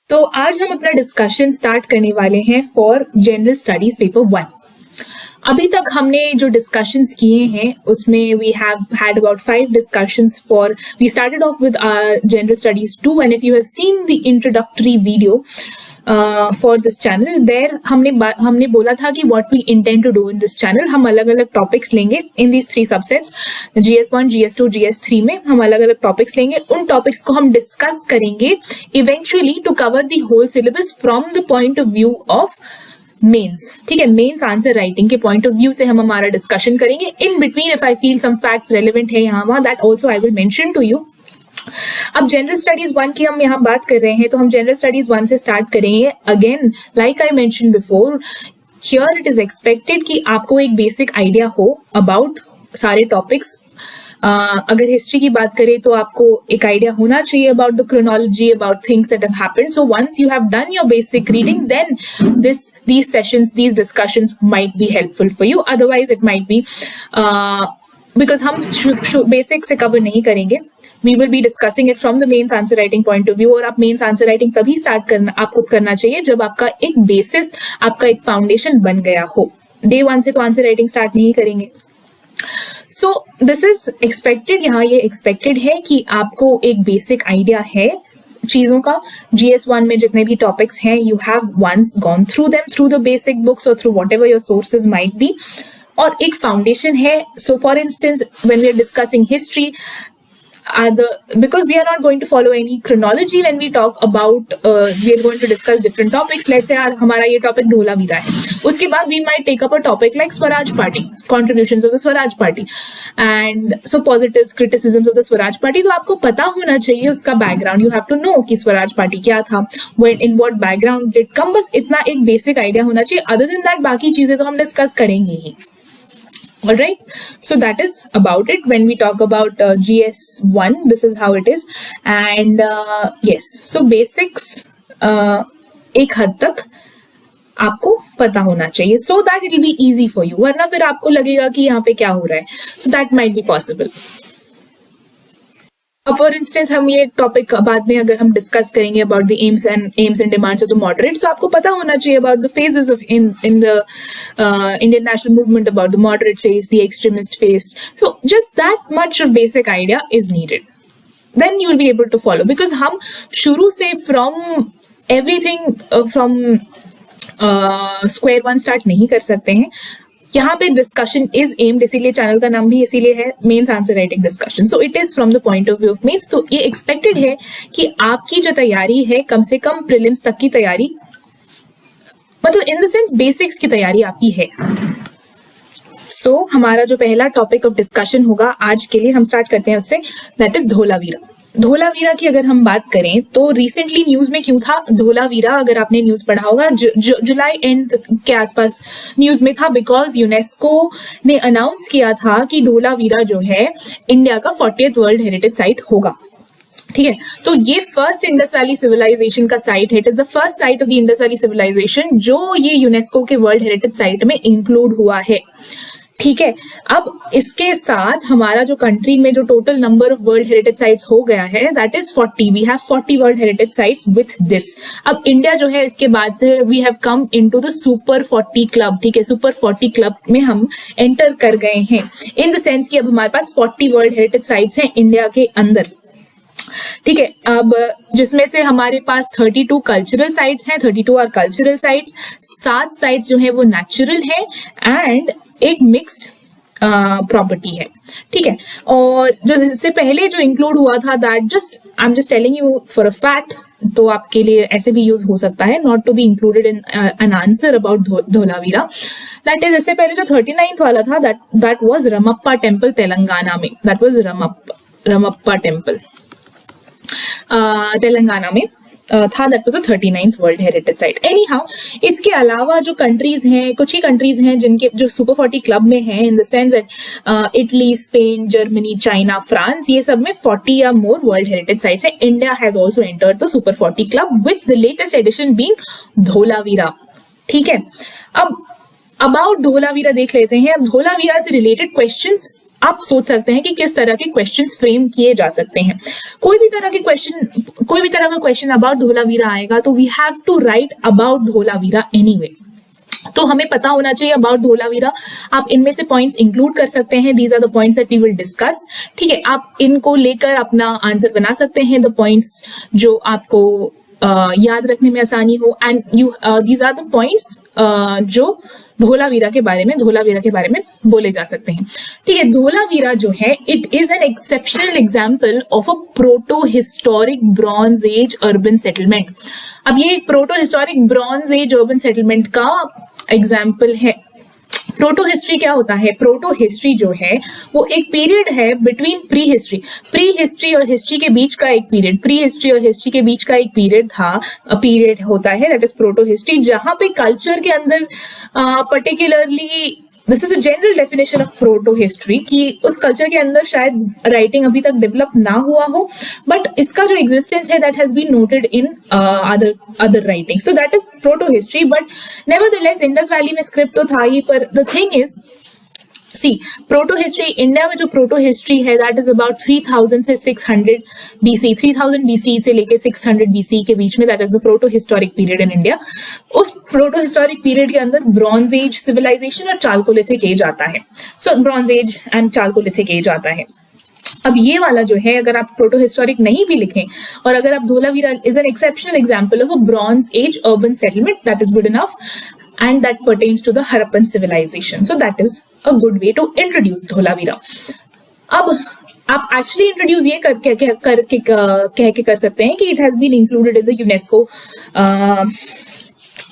तो आज हम अपना डिस्कशन स्टार्ट करने वाले हैं फॉर जनरल स्टडीज पेपर 1। अभी तक हमने जो डिस्कशंस किए हैं उसमें we have had about 5 discussions for we started off with our general studies 2 and if you have seen the introductory video for this channel there हमने बोला था कि what we intend to do in this channel. हम अलग अलग topics लेंगे in these 3 subsets GS1, GS2, GS3 में हम अलग अलग टॉपिक्स लेंगे। उन टॉपिक्स को हम डिस्कस करेंगे eventually to cover the whole syllabus from the point of view of mains. ठीक है, मेंस आंसर राइटिंग के पॉइंट ऑफ व्यू से हम हमारा डिस्कशन करेंगे। In between if I feel some facts relevant है यहाँ वहां that also I will mention to you. अब जनरल स्टडीज 1 की हम यहाँ बात कर रहे हैं तो हम जनरल स्टडीज 1 से स्टार्ट करेंगे। Again like I mention before, here it is expected कि आपको एक बेसिक आइडिया हो अबाउट सारे टॉपिक्स। अगर हिस्ट्री की बात करें तो आपको एक आइडिया होना चाहिए about the chronology, about things that have happened. So once you have done your basic reading then these sessions, these discussions might be helpful for you. Otherwise it might be because हम basic से cover नहीं करेंगे। We will be discussing it from the mains answer writing point of view। और आप mains answer writing तभी start आपको करना चाहिए जब आपका एक बेसिस, आपका एक फाउंडेशन बन गया हो। डे 1 से तो आंसर राइटिंग स्टार्ट नहीं करेंगे। सो दिस इज एक्सपेक्टेड, यहाँ ये एक्सपेक्टेड है कि आपको एक बेसिक आइडिया है चीजों का। GS1 में जितने भी टॉपिक्स हैं you have once gone through them through the basic books और through whatever your sources might be, और एक फाउंडेशन है। So for instance when we are discussing history, because we are not going to follow any chronology when we talk about we are going to discuss different topics. Let's say हमारा ये topic Dholavira है, उसके बाद we might take up a topic like Swaraj Party, contributions of the Swaraj Party and so positives, criticisms of the Swaraj Party। तो आपको पता होना चाहिए उसका background. You have to know कि स्वराज पार्टी क्या था, when in what background did come, बस इतना एक बेसिक आइडिया होना चाहिए। Other than that बाकी चीजें तो हम डिस्कस करेंगे ही। Alright, so that is about it when we talk about GS1. This is how it is, and yes, so basics एक हद तक आपको पता होना चाहिए so that it will be easy for you। वरना फिर आपको लगेगा कि यहाँ पे क्या हो रहा है, so that might be possible। For instance हम ये टॉपिक बाद में अगर हम डिस्कस करेंगे about the aims and demands of the moderates, तो आपको पता होना चाहिए about the phases of in the Indian national movement, about the moderate phase, the extremist phase. So just that much of basic idea is needed, then you will be able to follow. Because हम शुरू से from everything from square 1 start नहीं कर सकते हैं। यहाँ पे discussion is aimed, इसीलिए चैनल का नाम भी इसीलिए है mains answer writing discussion. So it is from the point of view of mains. तो ये एक्सपेक्टेड है कि आपकी जो तैयारी है कम से कम प्रीलिम्स तक की तैयारी, मतलब इन द सेंस बेसिक्स की तैयारी आपकी है। सो हमारा जो पहला टॉपिक ऑफ डिस्कशन होगा आज के लिए, हम स्टार्ट करते हैं उससे, दैट इज धोलावीरा। धोलावीरा की अगर हम बात करें तो रिसेंटली न्यूज में क्यों था धोलावीरा, अगर आपने न्यूज पढ़ा होगा जुलाई एंड के आसपास न्यूज में था, बिकॉज यूनेस्को ने अनाउंस किया था कि धोलावीरा जो है इंडिया का 40th वर्ल्ड हेरिटेज साइट होगा। ठीक है, तो ये फर्स्ट इंडस वैली सिविलाइजेशन का साइट है। It is the first site of the Indus valley civilisation जो ये यूनेस्को के वर्ल्ड हेरिटेज साइट में इंक्लूड हुआ है। ठीक है, अब इसके साथ हमारा जो कंट्री में जो total number of world heritage sites हो गया है that is 40। We have 40 world heritage sites with this. अब इंडिया जो है इसके बाद we have come into the super 40 club. ठीक है, सुपर 40 क्लब में हम एंटर कर गए हैं इन द सेंस कि अब हमारे पास 40 वर्ल्ड हेरिटेज साइट्स हैं इंडिया के अंदर। ठीक है, अब जिसमें से हमारे पास 32 कल्चरल साइट्स हैं, 32 आर कल्चरल साइट्स, 7 साइट्स जो है वो नेचुरल है एंड एक मिक्स्ड प्रॉपर्टी है। ठीक है, और जो इससे पहले जो इंक्लूड हुआ था that I am just telling you for a fact, तो आपके लिए ऐसे भी यूज हो सकता है, not to be included in an answer about Dholavira. That is इससे पहले जो 39th वाला था that was Ramappa temple Telangana में। That was Ramappa temple Telangana में था। That was the 39th world heritage site. Anyhow, इसके अलावा जो कंट्रीज हैं, कुछ ही कंट्रीज हैं जिनके जो सुपर 40 क्लब में हैं, in the sense that Italy, Spain, Germany, China, France, ये सब में 40 या मोर वर्ल्ड हेरिटेज साइट्स है। India has also entered the super 40 club with the latest edition being Dholavira. ठीक है, अब अबाउट धोलावीरा देख लेते हैं। अब धोलावीरा से रिलेटेड क्वेश्चंस आप सोच सकते हैं कि किस तरह के क्वेश्चंस फ्रेम किए जा सकते हैं। कोई भी तरह का क्वेश्चन अबाउट धोलावीरा आएगा तो we have to write about Dholavira anyway. तो हमें पता होना चाहिए अबाउट धोलावीरा। आप इनमें से पॉइंट्स इंक्लूड कर सकते हैं। These are the points that we will discuss. ठीक है, आप इनको लेकर अपना आंसर बना सकते हैं, द पॉइंट्स जो आपको याद रखने में आसानी हो। And these are the points जो धोलावीरा के बारे में बोले जा सकते हैं। ठीक है, धोलावीरा जो है it is an exceptional example of a proto historic bronze age urban settlement. अब ये एक proto historic bronze age urban settlement का एग्जाम्पल है। प्रोटो हिस्ट्री क्या होता है? प्रोटो हिस्ट्री जो है वो एक पीरियड है बिटवीन प्री हिस्ट्री और हिस्ट्री के बीच का एक पीरियड। प्री हिस्ट्री और हिस्ट्री के बीच का एक पीरियड होता है, दैट इज प्रोटो हिस्ट्री, जहां पे कल्चर के अंदर particularly this is a general definition of proto history कि उस कल्चर के अंदर शायद राइटिंग अभी तक डेवलप ना हुआ हो, बट इसका जो एग्जिस्टेंस है that has been noted in other writings, so that is proto history. But nevertheless Indus valley में स्क्रिप्ट तो था ही, पर the thing is proto history India में जो प्रोटो हिस्ट्री है दैट इज अबाउट 3000 से 600 BC, 3000 BC से लेके 600 BC के बीच में, that is the proto historic period in India. उस प्रोटो हिस्टोरिक पीरियड के अंदर ब्रॉन्ज एज सिविलाइजेशन और चालकोलिथिक एज आता है। So bronze age and chalcolithic age आता है। अब ये वाला जो है, अगर आप प्रोटो हिस्टोरिक नहीं भी लिखें और अगर आप Dholavira is an exceptional example of a bronze age urban settlement, that is good enough and that pertains to the Harappan civilization. So that is a good way to introduce Dholavira. अब आप actually introduce ये कह के कर सकते हैं कि it has been included in the UNESCO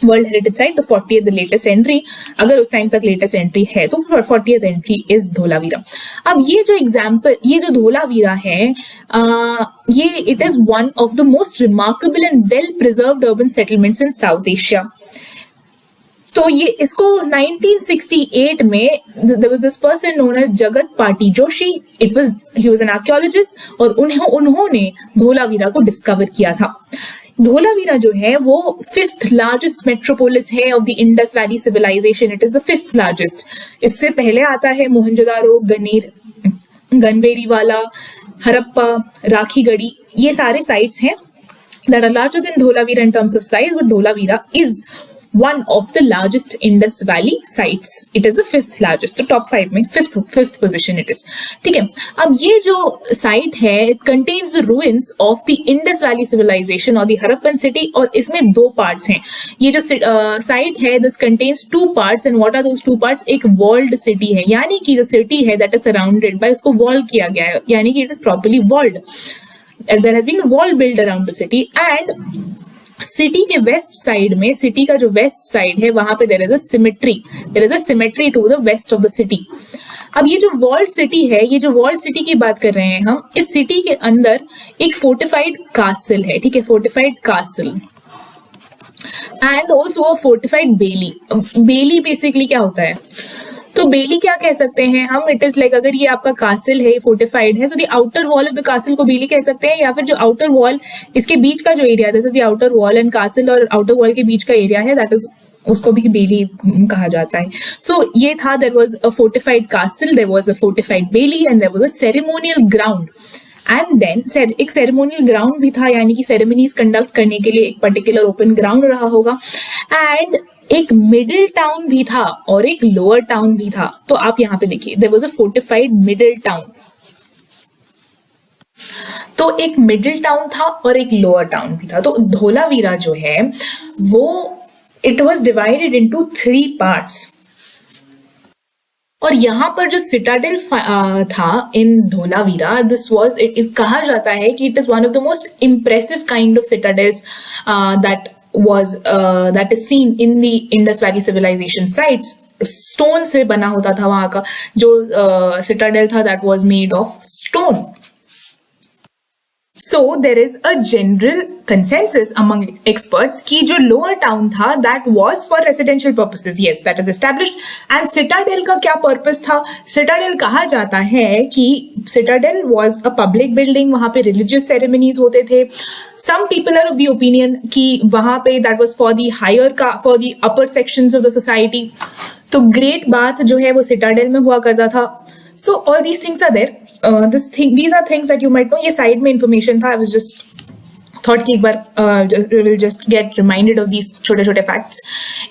world heritage site, the 40th the latest entry. अगर उस टाइम तक लेटेस्ट एंट्री है तो 40th एंट्री इज धोलावीरा। अब ये जो धोलावीरा है, ये it is one of the most remarkable and well preserved urban settlements in south Asia. तो ये इसको 1968 में there was this person known as जगत पाटी Joshi, he was an archaeologist, और उन्होंने धोलावीरा को डिस्कवर किया था। धोलावीरा जो है वो 5th लार्जेस्ट मेट्रोपोलिस है of the Indus valley civilisation. It is the 5th largest. इससे पहले आता है मोहनजोदारो, गनबेरीवाला, हरप्पा, राखीगढ़ी। ये सारे साइट्स हैं that are larger than Dholavira in terms of size, but Dholavira is one of the largest Indus Valley sites. It is the 5th largest, तो top 5 में 5th position it is. ठीक है, अब ये जो साइट है it contains the ruins of the Indus Valley civilization और the Harappan city, और इसमें 2 parts हैं। ये जो साइट है this contains 2 parts, and what are those 2 parts? एक walled city है, यानी कि जो सिटी है that is surrounded by, उसको वॉल किया गया है, यानी कि it is properly walled. There has been a wall built around the city, and city के वेस्ट साइड में, सिटी का जो वेस्ट साइड है वहां पे there is a cemetery to the west of the city. अब ये जो वॉल्ड सिटी है, ये जो वॉल्ड सिटी की बात कर रहे हैं हम, इस सिटी के अंदर एक फोर्टिफाइड कासल है। ठीक है, fortified castle and also a fortified bailey. Bailey basically क्या होता है? तो बेली क्या कह सकते हैं हम? इट इज लाइक अगर ये आपका कासिल है, फोर्टिफाइड है, so the outer wall of the कासिल को बेली कह सकते हैं, या फिर जो आउटर वॉल, इसके बीच का जो area, this is the outer wall, and कासिल और आउटर वॉल के बीच का एरिया है, दैट इज, उसको भी बेली कहा जाता है। सो ये था, there was a fortified castle, there was a fortified bailey, and there was a ceremonial ground. And then एक सेरेमोनियल ग्राउंड भी था, यानी कि सेरेमनीज कंडक्ट करने के लिए एक पर्टिकुलर ओपन ग्राउंड रहा होगा। एंड एक मिडिल टाउन भी था और एक लोअर टाउन भी था। तो आप यहाँ पे देखिए, there was a fortified middle town. तो एक मिडिल टाउन था और एक लोअर टाउन भी था। तो धोलावीरा जो है वो it was divided into 3 parts. और यहाँ पर जो सिटाडेल था in Dholavira, this was, it कहा जाता है कि it is one of the most impressive kind of citadels that is seen in the Indus Valley civilization sites. Stone से बना होता था वहां का जो सिटाडेल था, that was made of stone. So there is a general consensus among experts कि जो lower town था that was for residential purposes. Yes, that is established. And citadel का क्या purpose था? Citadel कहा जाता है कि citadel was a public building, वहां पे religious ceremonies होते थे. Some people are of the opinion कि वहां पे that was for the upper sections of the society. तो ग्रेट बाथ जो है वो सिटाडेल में हुआ करता था। So all these things are there. These are things that you might know. ये side में information था. I was just thought कि एक बार will just get reminded of these छोटे छोटे facts.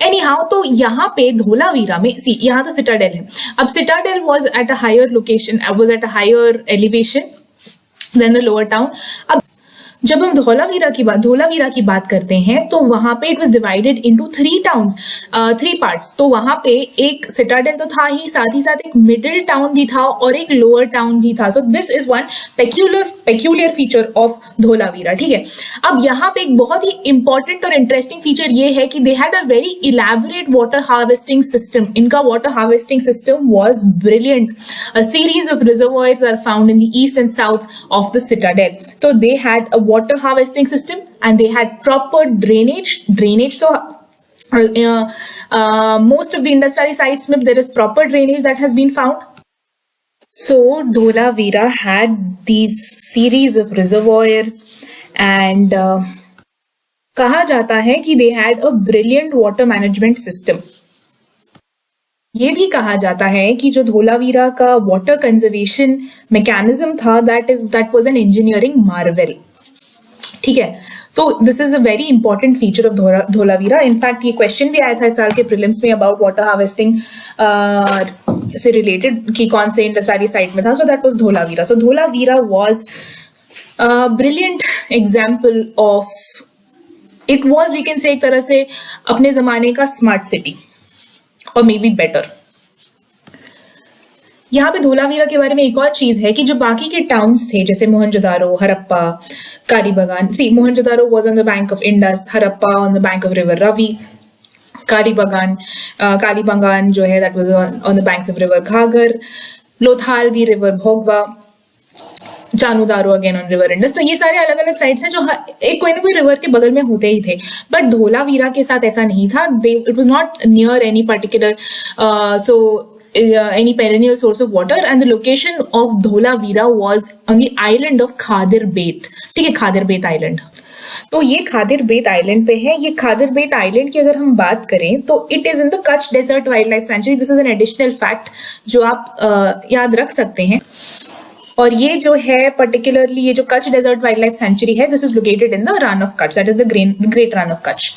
Anyhow, तो यहाँ पे धोलावीरा में see यहाँ तो Citadel है. अब Citadel was at a higher location, was at a higher elevation than the lower town. अब जब हम धोलावीरा की बात करते हैं तो वहां पे it was divided into 3 towns, 3 parts. तो वहां पे एक सिटाडेल तो था ही साथ एक मिडिल टाउन भी था और एक लोअर टाउन भी था. So this is one peculiar feature of Dholavira. ठीक है, अब यहाँ पे एक बहुत ही इंपॉर्टेंट और इंटरेस्टिंग फीचर ये है कि they had a very elaborate water harvesting system. इनका water harvesting system was brilliant. A series of reservoirs are found in the east and south of the citadel. तो they had a water harvesting system and they had proper drainage. So most of the Indus Valley sites में there is proper drainage that has been found. So Dholavira had these series of reservoirs and कहा जाता है कि they had a brilliant water management system. ये भी कहा जाता है कि जो धोलावीरा का वाटर कंजर्वेशन मैकेनिज्म था that was an engineering marvel. ठीक है, तो this is a very important feature of Dholavira. In fact ये क्वेश्चन भी आया था इस साल के प्रीलिम्स में अबाउट वाटर हार्वेस्टिंग से रिलेटेड कि कौन से इंडस वैली साइट में था. So that was Dholavira. So Dholavira was brilliant example of, it was we can say एक तरह से अपने जमाने का स्मार्ट सिटी और मे बी बेटर. यहाँ पे धोलावीरा के बारे में एक और चीज है कि जो बाकी के टाउन्स थे जैसे Mohenjodaro, Harappa, Kalibangan. See Mohenjodaro was on the bank of Indus, Harappa on the bank of river Ravi, Kalibangan जो है that was on the banks of river Ghaggar, Lothal भी river Bhogava, Chanhudaro again on river Indus. तो ये सारे अलग अलग साइट्स हैं जो एक कोई ना कोई रिवर के बगल में होते ही थे. बट धोलावीरा के साथ ऐसा नहीं था. It was not near any particular any perennial source of water, and the location of Dholavira was on the island of Khadir Bet. ठीक है, खादिर बेत आइलैंड. तो ये खादिर बेत आइलैंड पे है. ये खादिर बेत आइलैंड की अगर हम बात करें तो it is in the Kutch desert wild life sanctuary. This is an additional fact जो आप याद रख सकते हैं. और ये जो है पर्टिकुलरली ये जो Kutch desert wild life sanctuary है, this is located in the Rann of Kutch, that is the great Rann of Kutch.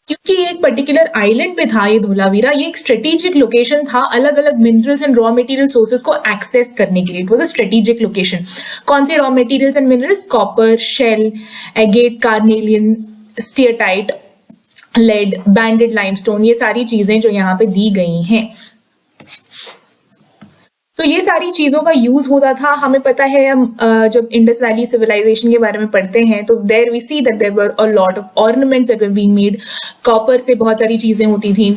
क्योंकि ये एक पर्टिकुलर आइलैंड पे था ये धोलावीरा, ये एक स्ट्रेटेजिक लोकेशन था अलग अलग minerals and raw material sources को एक्सेस करने के लिए. It was a strategic location. कौन से raw materials and minerals? Copper, shell, agate, carnelian, steatite, lead, banded limestone, ये सारी चीजें जो यहाँ पे दी गई हैं. तो ये सारी चीजों का यूज होता था. हमें पता है हम जब इंडस वैली सिविलाइजेशन के बारे में पढ़ते हैं तो there we see that there were a lot of ornaments that were being made. Copper से बहुत सारी चीजें होती थी.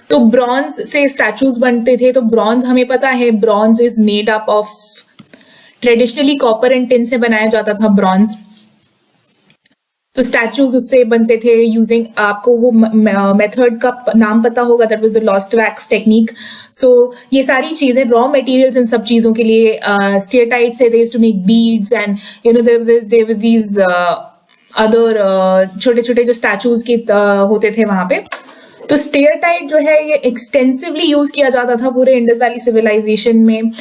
तो ब्रॉन्ज से स्टैचूज बनते थे. तो ब्रॉन्ज हमें पता है bronze is made up of, traditionally copper and tin से बनाया जाता था ब्रॉन्ज. तो स्टैचूज उससे बनते थे यूजिंग, आपको वो मेथड का नाम पता होगा, that was the lost wax technique. So ये सारी चीजें रॉ मटेरियल्स इन सब चीजों के लिए स्टीयरटाइट से they used to make beads and you know there were these other छोटे छोटे जो स्टैचूज के होते थे वहां पे. तो स्टीयरटाइट जो है ये एक्सटेंसिवली यूज किया जाता था पूरे इंडस वैली सिविलाइजेशन में,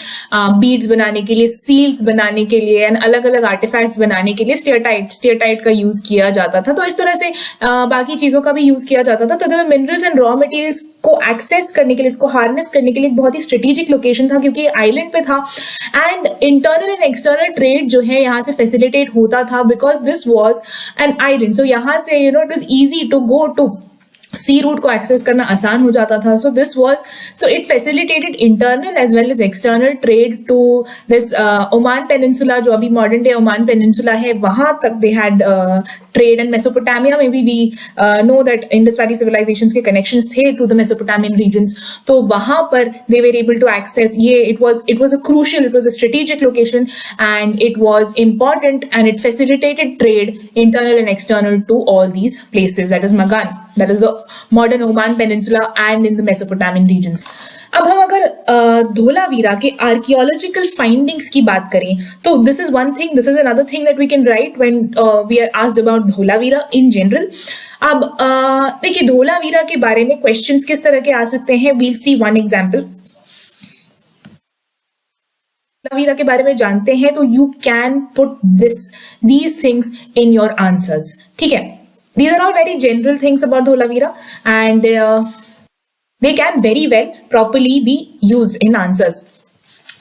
बीड्स बनाने के लिए, सील्स बनाने के लिए एंड अलग अलग आर्टिफैक्ट्स बनाने के लिए स्टीयरटाइट का यूज किया जाता था. तो इस तरह से बाकी चीजों का भी यूज किया जाता था. तो मिनरल्स एंड रॉ मटेरियल्स को एक्सेस करने के लिए, को हार्नेस करने के लिए एक बहुत ही स्ट्रेटेजिक लोकेशन था क्योंकि आइलैंड पे था. And internal and external trade जो है यहाँ से फैसिलिटेट होता था because this was an island. So यहाँ से it was easy to go to sea route को एक्सेस करना आसान हो जाता था. So this was, so it facilitated internal as well as external trade to this Oman peninsula, जो अभी मॉडर्न डे ओमान पेनिनसुला है, वहां तक they had trade. And Mesopotamia में भी we know that Indus valley civilisations के connections थे to the Mesopotamian regions. तो वहां पर they were able to access ये. It was a crucial, it was a strategic location and it was important and it facilitated trade internal and external to all these places. That is Magan, that is the modern Oman Peninsula and in the Mesopotamian regions. अब हम अगर धोलावीरा के archaeological findings की बात करें तो this is one thing, this is another thing that we can write when we are asked about Dholavira in general. अब देखिए धोलावीरा के बारे में क्वेश्चंस किस तरह के आ सकते हैं. वील सी वन एग्जांपल. धोलावीरा के बारे में जानते हैं तो you can put these things in your answers. ठीक है, these are all very general things about Dholavira and they can very well properly be used in answers.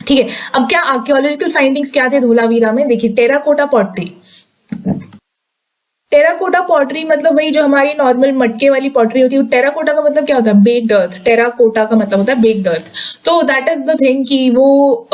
ठीक है, अब क्या आर्कियोलॉजिकल फाइंडिंग्स क्या थे धोलावीरा में? देखिए, टेराकोटा पॉटरी। टेराकोटा पॉटरी मतलब वही जो हमारी नॉर्मल मटके वाली पॉटरी होती है। टेराकोटा का मतलब क्या होता है? बेक्ड अर्थ। टेराकोटा का मतलब होता है बेक्ड अर्थ। तो दैट इज द थिंग कि वो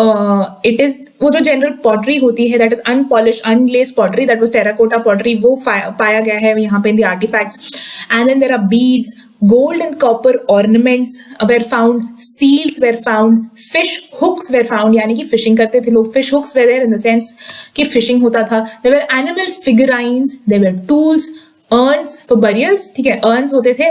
इट इज वो जो जनरल पॉटरी होती है that is unpolish unglazed pottery, that was terracotta pottery. वो पाया गया है यहाँ पे in the artifacts. And then there are beads, gold and copper ornaments were found, seals were found, fish hooks were found, यानी कि फिशिंग करते थे लोग। fish hooks were there in the sense कि फिशिंग होता था। there were animal figurines, there were tools, urns for burials, ठीक है, urns होते थे।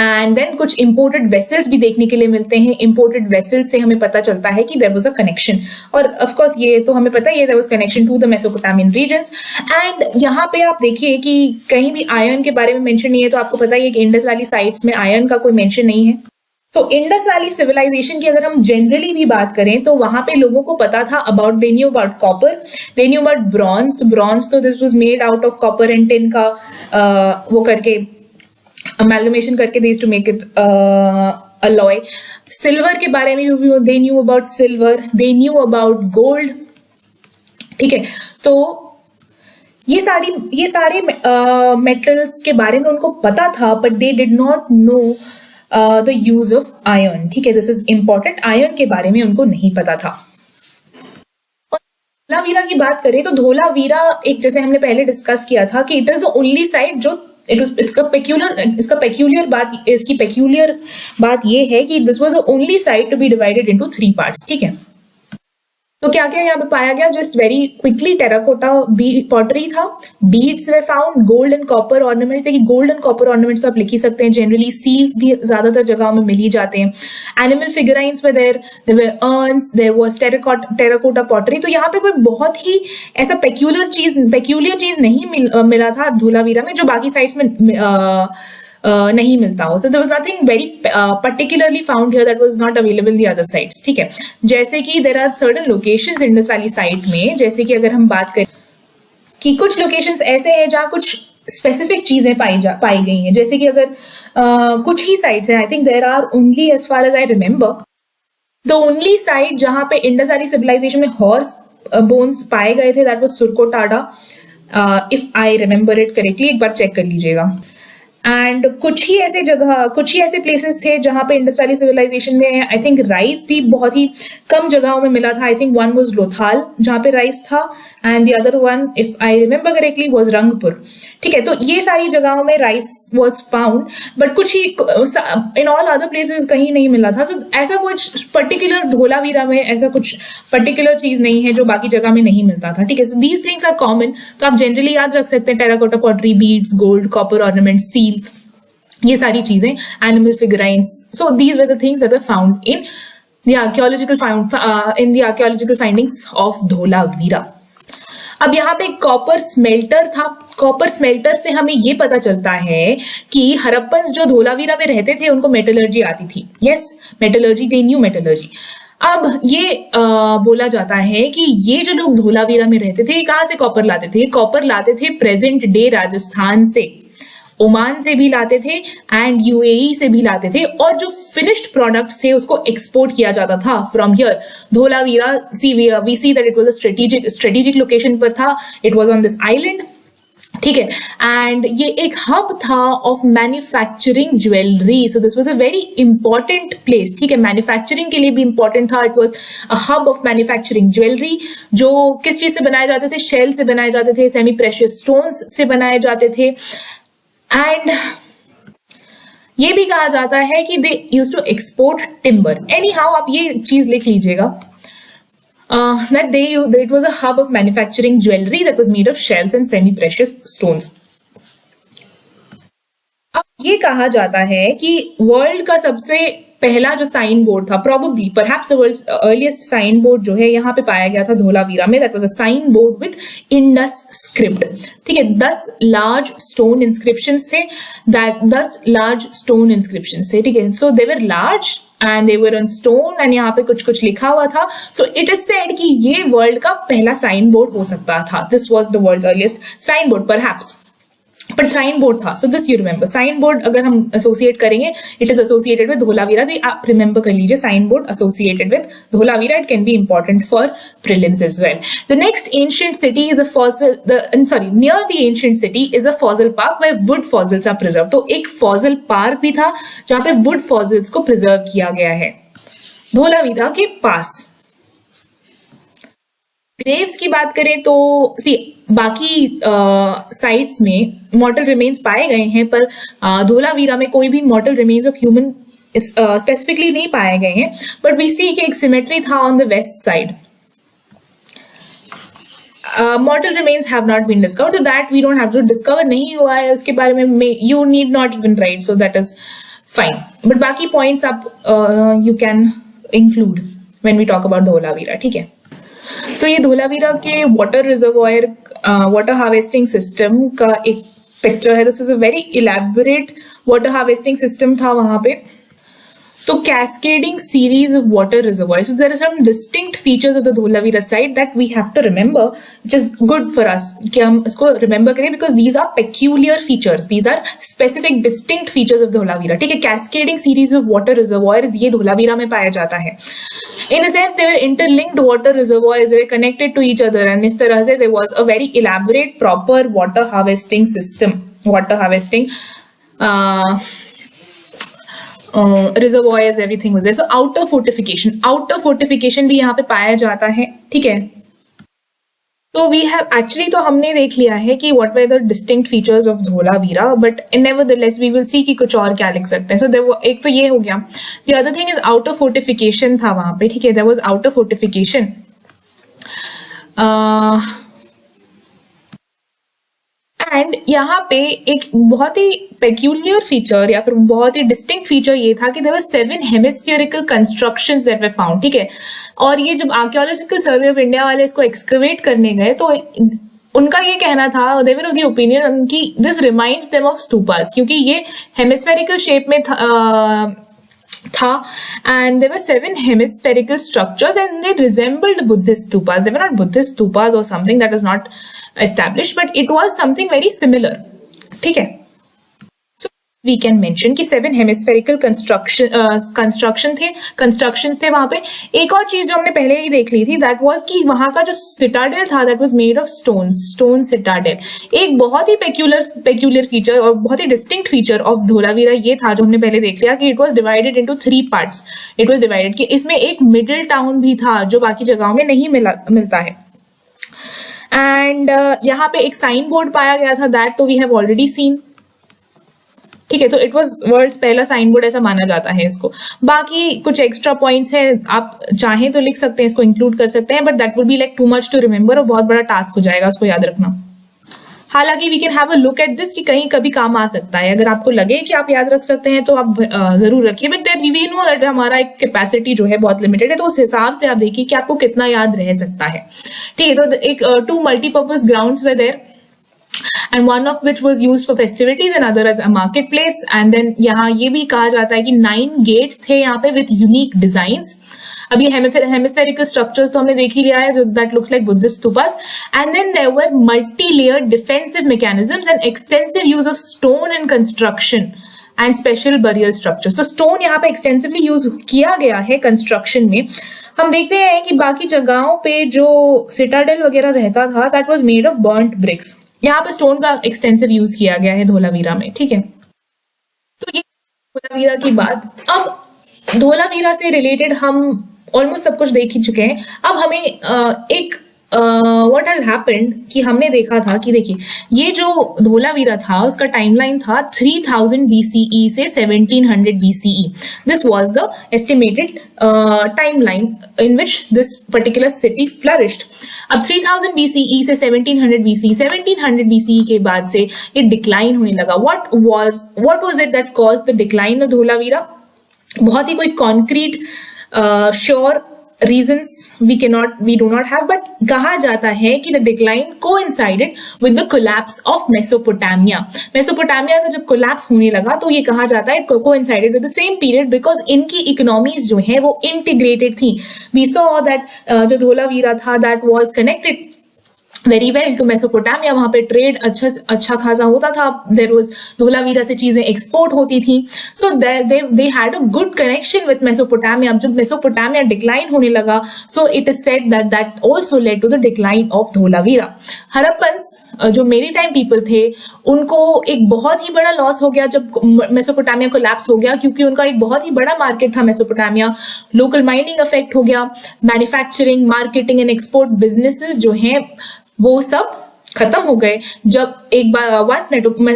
एंड देन कुछ इंपोर्टेड वेसल्स भी देखने के लिए मिलते हैं। इंपोर्टेड वेसल्स से हमें पता चलता है कि देयर वाज अ कनेक्शन, और ऑफ कोर्स ये तो हमें पता ही है, there was connection to the Mesopotamian regions. And यहाँ पे आप देखिए कि कहीं भी आयरन के बारे में मेंशन नहीं है। तो आपको पता ही है कि इंडस वैली साइट्स में आयरन का कोई मेंशन नहीं है। तो इंडस वैली सिविलाइजेशन की अगर हम जनरली भी बात करें तो वहां पे लोगों को पता था about, they knew about copper, they knew about bronze. तो ब्रॉन्ज तो this was made out of copper and tin का वो करके amalgamation करके they used to make it alloy. Silver के बारे में भी they knew about silver, they knew about gold. ठीक है, तो ये सारे मेटल्स के बारे में उनको पता था, but they did not know the use of iron. ठीक है, this is important. आयरन के बारे में उनको नहीं पता था। धोलावीरा की बात करें तो धोलावीरा एक, जैसे हमने पहले डिस्कस किया था कि it is the only site जो इसका पेक्यूलियर बात ये है कि this was the only site to be divided into 3 parts. ठीक है, तो क्या क्या यहाँ पे पाया गया? Just very quickly, terracotta pottery था, beads we found, gold and copper ornaments. देखिए, गोल्ड एंड कॉपर ऑर्नामेंट्स तो आप लिख ही सकते हैं जनरली। सील्स भी ज्यादातर जगहों में मिल ही जाते हैं। Animal figurines we there were urns, there was terracotta pottery. तो यहाँ पे कोई बहुत ही ऐसा पेक्यूलियर चीज नहीं मिला था धोलावीरा में जो बाकी साइट्स में नहीं मिलता हो। So there was nothing very particularly found here that was not available in the other sites. ठीक है, जैसे कि there are certain locations Indus valley site में, जैसे कि अगर हम बात करें कि कुछ लोकेशंस ऐसे हैं जहां कुछ स्पेसिफिक चीजें पाई गई हैं। जैसे कि अगर कुछ ही साइट्स हैं, I think there are only, as far as I remember, the only site जहां पे इंडस वैली सिविलाइजेशन में हॉर्स बोन्स पाए गए थे that was Surkotada, if I remember it correctly. एक बार चेक कर लीजिएगा। एंड कुछ ही ऐसे प्लेसेस थे जहां पे इंडस वैली सिविलाइजेशन में आई थिंक राइस भी बहुत ही कम जगहों में मिला था। I think one was Lothal जहां पे राइस था, and the other one, if I remember correctly, was Rangpur. ठीक है, तो ये सारी जगहों में राइस वाज फाउंड, बट कुछ ही इन ऑल अदर प्लेसेस कहीं नहीं मिला था। सो ऐसा कुछ पर्टिकुलर धोलावीरा में ऐसा कुछ पर्टिकुलर चीज नहीं है जो बाकी जगह में नहीं मिलता था। ठीक है, so these things are common, तो आप जनरली याद रख सकते हैं terracotta pottery, beads, gold, copper ornament, seals, ये सारी चीजें, animal figurines. So these were the things that were found in the archaeological findings of Dholavira. अब यहाँ पे कॉपर स्मेल्टर था। कॉपर स्मेल्टर से हमें ये पता चलता है कि हड़प्पन्स जो धोलावीरा में रहते थे उनको मेटलर्जी आती थी। Yes, metallurgy, they knew metallurgy. अब ये बोला जाता है कि ये जो लोग धोलावीरा में रहते थे कहाँ से कॉपर लाते थे? कॉपर लाते थे प्रेजेंट डे राजस्थान से, ओमान से भी लाते थे एंड यूएई से भी लाते थे, और जो फिनिश्ड प्रोडक्ट थे उसको एक्सपोर्ट किया जाता था from here. Dholavira, we see that it was a strategic location पर था, it was on this island. ठीक है, एंड ये एक हब था of manufacturing jewellery. So this was a very important place. ठीक है, मैन्युफैक्चरिंग के लिए भी इंपॉर्टेंट था। It was a hub of manufacturing jewellery, जो किस चीज से बनाए जाते थे? शेल से बनाए जाते थे, सेमी प्रेशियस स्टोन्स से बनाए जाते थे। एंड ये भी कहा जाता है कि they use to export timber. Anyhow, आप ये चीज लिख लीजिएगा, that it was a hub of manufacturing jewelry that was made of shells and semi-precious stones. अब ये कहा जाता है कि वर्ल्ड का सबसे पहला जो साइन बोर्ड था, probably perhaps the world's earliest sign board जो है यहाँ पे पाया गया था धोलावीरा में, that was a sign board with Indus script. ठीक है, 10 लार्ज स्टोन इंस्क्रिप्शंस थे, 10 लार्ज स्टोन इंस्क्रिप्शंस थे। ठीक है, सो they were large and they were on stone and यहाँ पे कुछ कुछ लिखा हुआ था. So it is said कि ये world का पहला साइन बोर्ड हो सकता था. This was the world's earliest sign board perhaps. But sign board था. So this you remember. Sign board अगर हम एसोसिएट करेंगे, it is associated with Dholavira. तो आप रिमेंबर कर लीजिए, sign board associated with Dholavira. It can be important for prelims as well. The next ancient city is a fossil, near the ancient city is a fossil park where wood fossils are preserve. तो एक fossil park भी था जहां पे would fossils को preserve किया गया है धोलावीरा के पास. ग्रेव्स की बात करें तो बाकी साइट्स में मॉर्टल रिमेन्स पाए गए हैं, पर धोलावीरा में कोई भी मॉर्टल रिमेन्स ऑफ ह्यूमन स्पेसिफिकली नहीं पाए गए हैं. बट वी सी कि एक सिमेट्री था on the west side. Mortal remains have not been discovered, so that we don't have to discover. नहीं हुआ है उसके बारे में, you need not even write, so that is fine. But बाकी पॉइंट्स आप you can include when we talk about Dholavira. ठीक है. सो ये धोलावीरा के water reservoir, water harvesting system का एक पिक्चर है. This is a very elaborate water harvesting system था वहां पे. तो cascading series of water reservoirs. There are some distinct features of the Dholavira site that we have to remember, which is good for us कि हम इसको remember करें, because these are peculiar features, these are specific distinct features of Dholavira. ठीक है. Cascading series of water reservoirs ये धोलावीरा में पाया जाता है. In a sense, they were interlinked water reservoirs. They were connected to each other, and इस तरह से there was a very elaborate, proper water harvesting system. Water harvesting reservoirs, everything was there. So outer fortification भी यहाँ पे पाया जाता है. ठीक है. तो वी हैव एक्चुअली, तो हमने देख लिया है कि what were the distinct features of Dholavira, but nevertheless we will see कि कुछ और क्या लिख सकते हैं. सो एक तो ये हो गया. The other thing is outer fortification था वहां पे. ठीक है. There was outer fortification. And यहाँ पे एक बहुत ही पेक्यूलियर फीचर या फिर बहुत ही डिस्टिंक्ट फीचर ये था कि there were 7 hemispherical constructions that were found. ठीक है. और ये जब आर्कियोलॉजिकल सर्वे ऑफ इंडिया वाले इसको एक्सकवेट करने गए तो उनका ये कहना था, दे वर ऑफ द ओपिनियन कि this reminds them of stupas, क्योंकि ये हेमिस्फेरिकल शेप में था and there were 7 hemispherical structures and they resembled Buddhist stupas. They were not Buddhist stupas or something, that is not established, but it was something very similar. ठीक है. So we can mention कि 7 hemispherical constructions थे वहां पे. एक और चीज जो हमने पहले ही देख ली थी, that was कि वहां का जो citadel था, that was made of stone citadel. एक बहुत ही peculiar feature और बहुत ही distinct feature of धोलावीरा ये था जो हमने पहले देख लिया कि it was divided into 3 parts. It was divided कि इसमें एक middle town भी था जो बाकी जगहों में नहीं मिलता है. एंड यहाँ पे एक साइन बोर्ड पाया गया था, दैट तो वी हैव ऑलरेडी सीन. ठीक है. तो इट वाज वर्ल्ड्स पहला साइन बोर्ड ऐसा माना जाता है इसको. बाकी कुछ एक्स्ट्रा पॉइंट्स हैं, आप चाहें तो लिख सकते हैं, इसको इंक्लूड कर सकते हैं, but that would be like too much to remember और बहुत बड़ा टास्क हो जाएगा उसको याद रखना. हालांकि we can have a look at this कि कहीं कभी काम आ सकता है. अगर आपको लगे कि आप याद रख सकते हैं तो आप जरूर रखिए, but that we know that हमारा एक कैपेसिटी जो है बहुत लिमिटेड है, तो उस हिसाब से आप देखिए कि आपको कितना याद रह सकता है. ठीक है. तो एक 2 multipurpose grounds were there and one of which was used for festivities and other as a marketplace. And then यहाँ ये भी कहा जाता है कि 9 gates थे यहाँ पे with unique designs. अब ये hemispherical structures तो हमने देख ही लिया है, जो that looks like Buddhist stupas. And then there were multi-layered defensive mechanisms and extensive use of stone and construction and special burial structures. तो stone यहाँ पे extensively use किया गया है construction में. हम देखते हैं कि बाकी जगहों पे जो citadel वगैरह रहता था, that was made of burnt bricks. यहाँ पे स्टोन का एक्सटेंसिव यूज किया गया है धोलावीरा में. ठीक है. तो ये धोलावीरा की बात. अब धोलावीरा से रिलेटेड हम ऑलमोस्ट सब कुछ देख ही चुके हैं. अब हमें एक व्हाट हैज हैपेंड कि हमने देखा था कि देखिए ये जो धोलावीरा था उसका टाइमलाइन था 3000 BCE से 1700 BCE. This was the estimated timeline in which this particular city flourished. अब 3000 BCE से 1700 BCE, 1700 BCE के बाद से ये डिक्लाइन होने लगा. what was it that caused the decline of Dholavira? बहुत ही कोई concrete sure reasons we do not have, but कहा जाता है कि the decline coincided with the collapse of Mesopotamia. Mesopotamia का जब collapse होने लगा तो ये कहा जाता है coincided with the same period because इनकी economies जो है वो integrated थी. We saw that जो धोलावीरा था that was connected very well to Mesopotamia. वहां पे ट्रेड अच्छा खासा होता था. देयर वाज धोलावीरा से चीजें एक्सपोर्ट होती थी. So they had a good connection with Mesopotamia. जब मेसोपोटामिया डिक्लाइन होने लगा so it is said that also led to the decline of Dholavira. Harappans जो मेरी टाइम पीपल थे उनको एक बहुत ही बड़ा लॉस हो गया जब मेसोपोटामिया को लैप्स हो गया, क्योंकि उनका एक बहुत ही बड़ा मार्केट था मेसोपोटामिया. लोकल माइनिंग अफेक्ट हो गया. Manufacturing, marketing and export businesses जो हैं वो सब खत्म हो गए जब एक बार वंस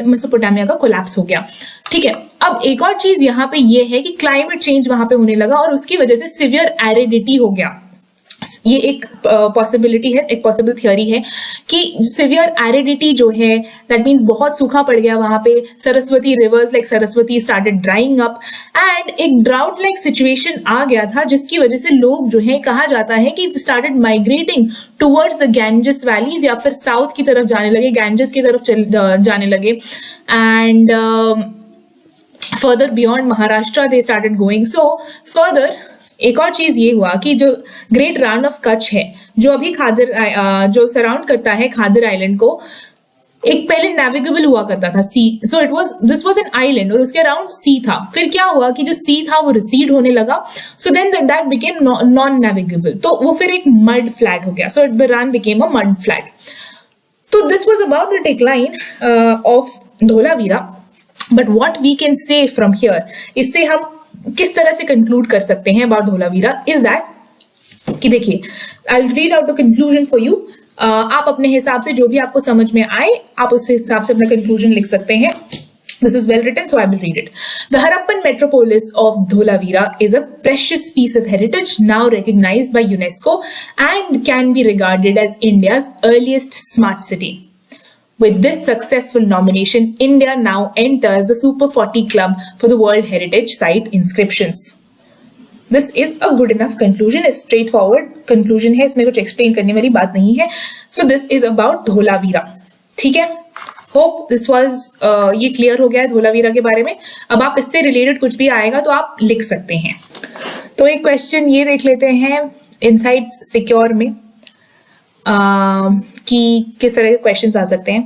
मेसोपोटामिया का कोलैप्स हो गया. ठीक है, अब एक और चीज यहाँ पे ये है कि क्लाइमेट चेंज वहां पे होने लगा और उसकी वजह से सिवियर एरिडिटी हो गया. ये एक पॉसिबिलिटी है, एक पॉसिबल थियोरी है कि सिवियर एरिडिटी जो है दैट मीन्स बहुत सूखा पड़ गया वहां पे. Saraswati reverse like Saraswati started drawing up and एक ड्राउट लाइक सिचुएशन आ गया था जिसकी वजह से लोग जो है कहा जाता है कि started migrating towards the Ganges valleys या फिर साउथ की तरफ जाने लगे, गैंजेस की तरफ जाने लगे and further beyond Maharashtra they started going. So further एक और चीज ये हुआ कि जो ग्रेट रान ऑफ कच्छ है जो अभी खादर जो सराउंड करता है खादर आइलैंड को, एक पहले नेविगेबल हुआ करता था sea. So this was an island और उसके अराउंड सी था. फिर क्या हुआ कि जो सी था वो रिसीड होने लगा. So then that became non navigable. तो वो फिर एक मड फ्लैट हो गया. So the Rann became a mud flat. तो this was about the decline of Dholavira. But what we can say from here, इससे हम किस तरह से कंक्लूड कर सकते हैं अबाउट धोलावीरा इज दैट कि देखिए, I will read out the conclusion for you. आप अपने हिसाब से जो भी आपको समझ में आए आप उस हिसाब से अपना कंक्लूजन लिख सकते हैं. This is well written, so I will read it. The Harappan metropolis of Dholavira is a precious piece of heritage now recognized by UNESCO and can be regarded as India's earliest smart city. With this successful nomination, India now enters the Super 40 Club for the World Heritage Site inscriptions. This is a good enough conclusion. A straightforward conclusion है, इसमें कुछ explain करने वाली बात नहीं है. So this is about Dholavira. ठीक है? Hope this was ये clear हो गया है धोलावीरा के बारे में. अब आप इससे related कुछ भी आएगा तो आप लिख सकते हैं. तो एक क्वेश्चन ये देख लेते हैं इनसाइड सिक्योर में कि किस तरह के क्वेश्चंस आ सकते हैं.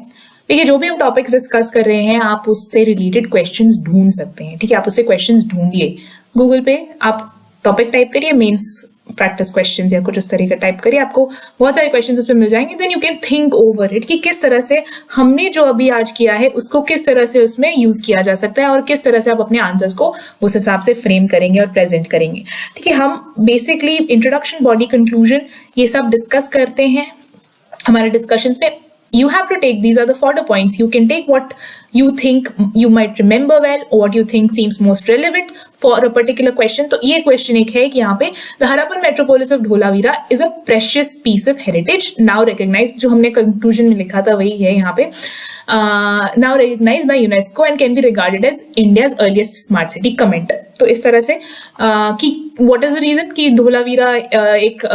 देखिए, जो भी हम टॉपिक्स डिस्कस कर रहे हैं आप उससे रिलेटेड क्वेश्चंस ढूंढ सकते हैं. ठीक है, आप उससे क्वेश्चंस ढूंढिए. गूगल पे आप टॉपिक टाइप करिए, मेंस प्रैक्टिस क्वेश्चंस या कुछ उस तरह का टाइप करिए, आपको बहुत सारे क्वेश्चंस उस पर मिल जाएंगे. Then you can think over it कि किस तरह से हमने जो अभी आज किया है उसको किस तरह से उसमें यूज किया जा सकता है और किस तरह से आप अपने आंसर्स को उस हिसाब से फ्रेम करेंगे और प्रेजेंट करेंगे. ठीक है, हम बेसिकली इंट्रोडक्शन, बॉडी, कंक्लूजन ये सब डिस्कस करते हैं हमारे डिस्कशंस में. You have to take, these are the fodder points. You can take what you think you might remember well or what you think seems most relevant for a particular question. तो ये question एक है कि यहाँ पे the Harappan metropolis of Dholavira is a precious piece of heritage now recognized, जो हमने conclusion में लिखा था वही है यहाँ पे, now recognized by UNESCO and can be regarded as India's earliest smart city. Comment. तो इस तरह से कि what is the reason कि धोलावीरा एक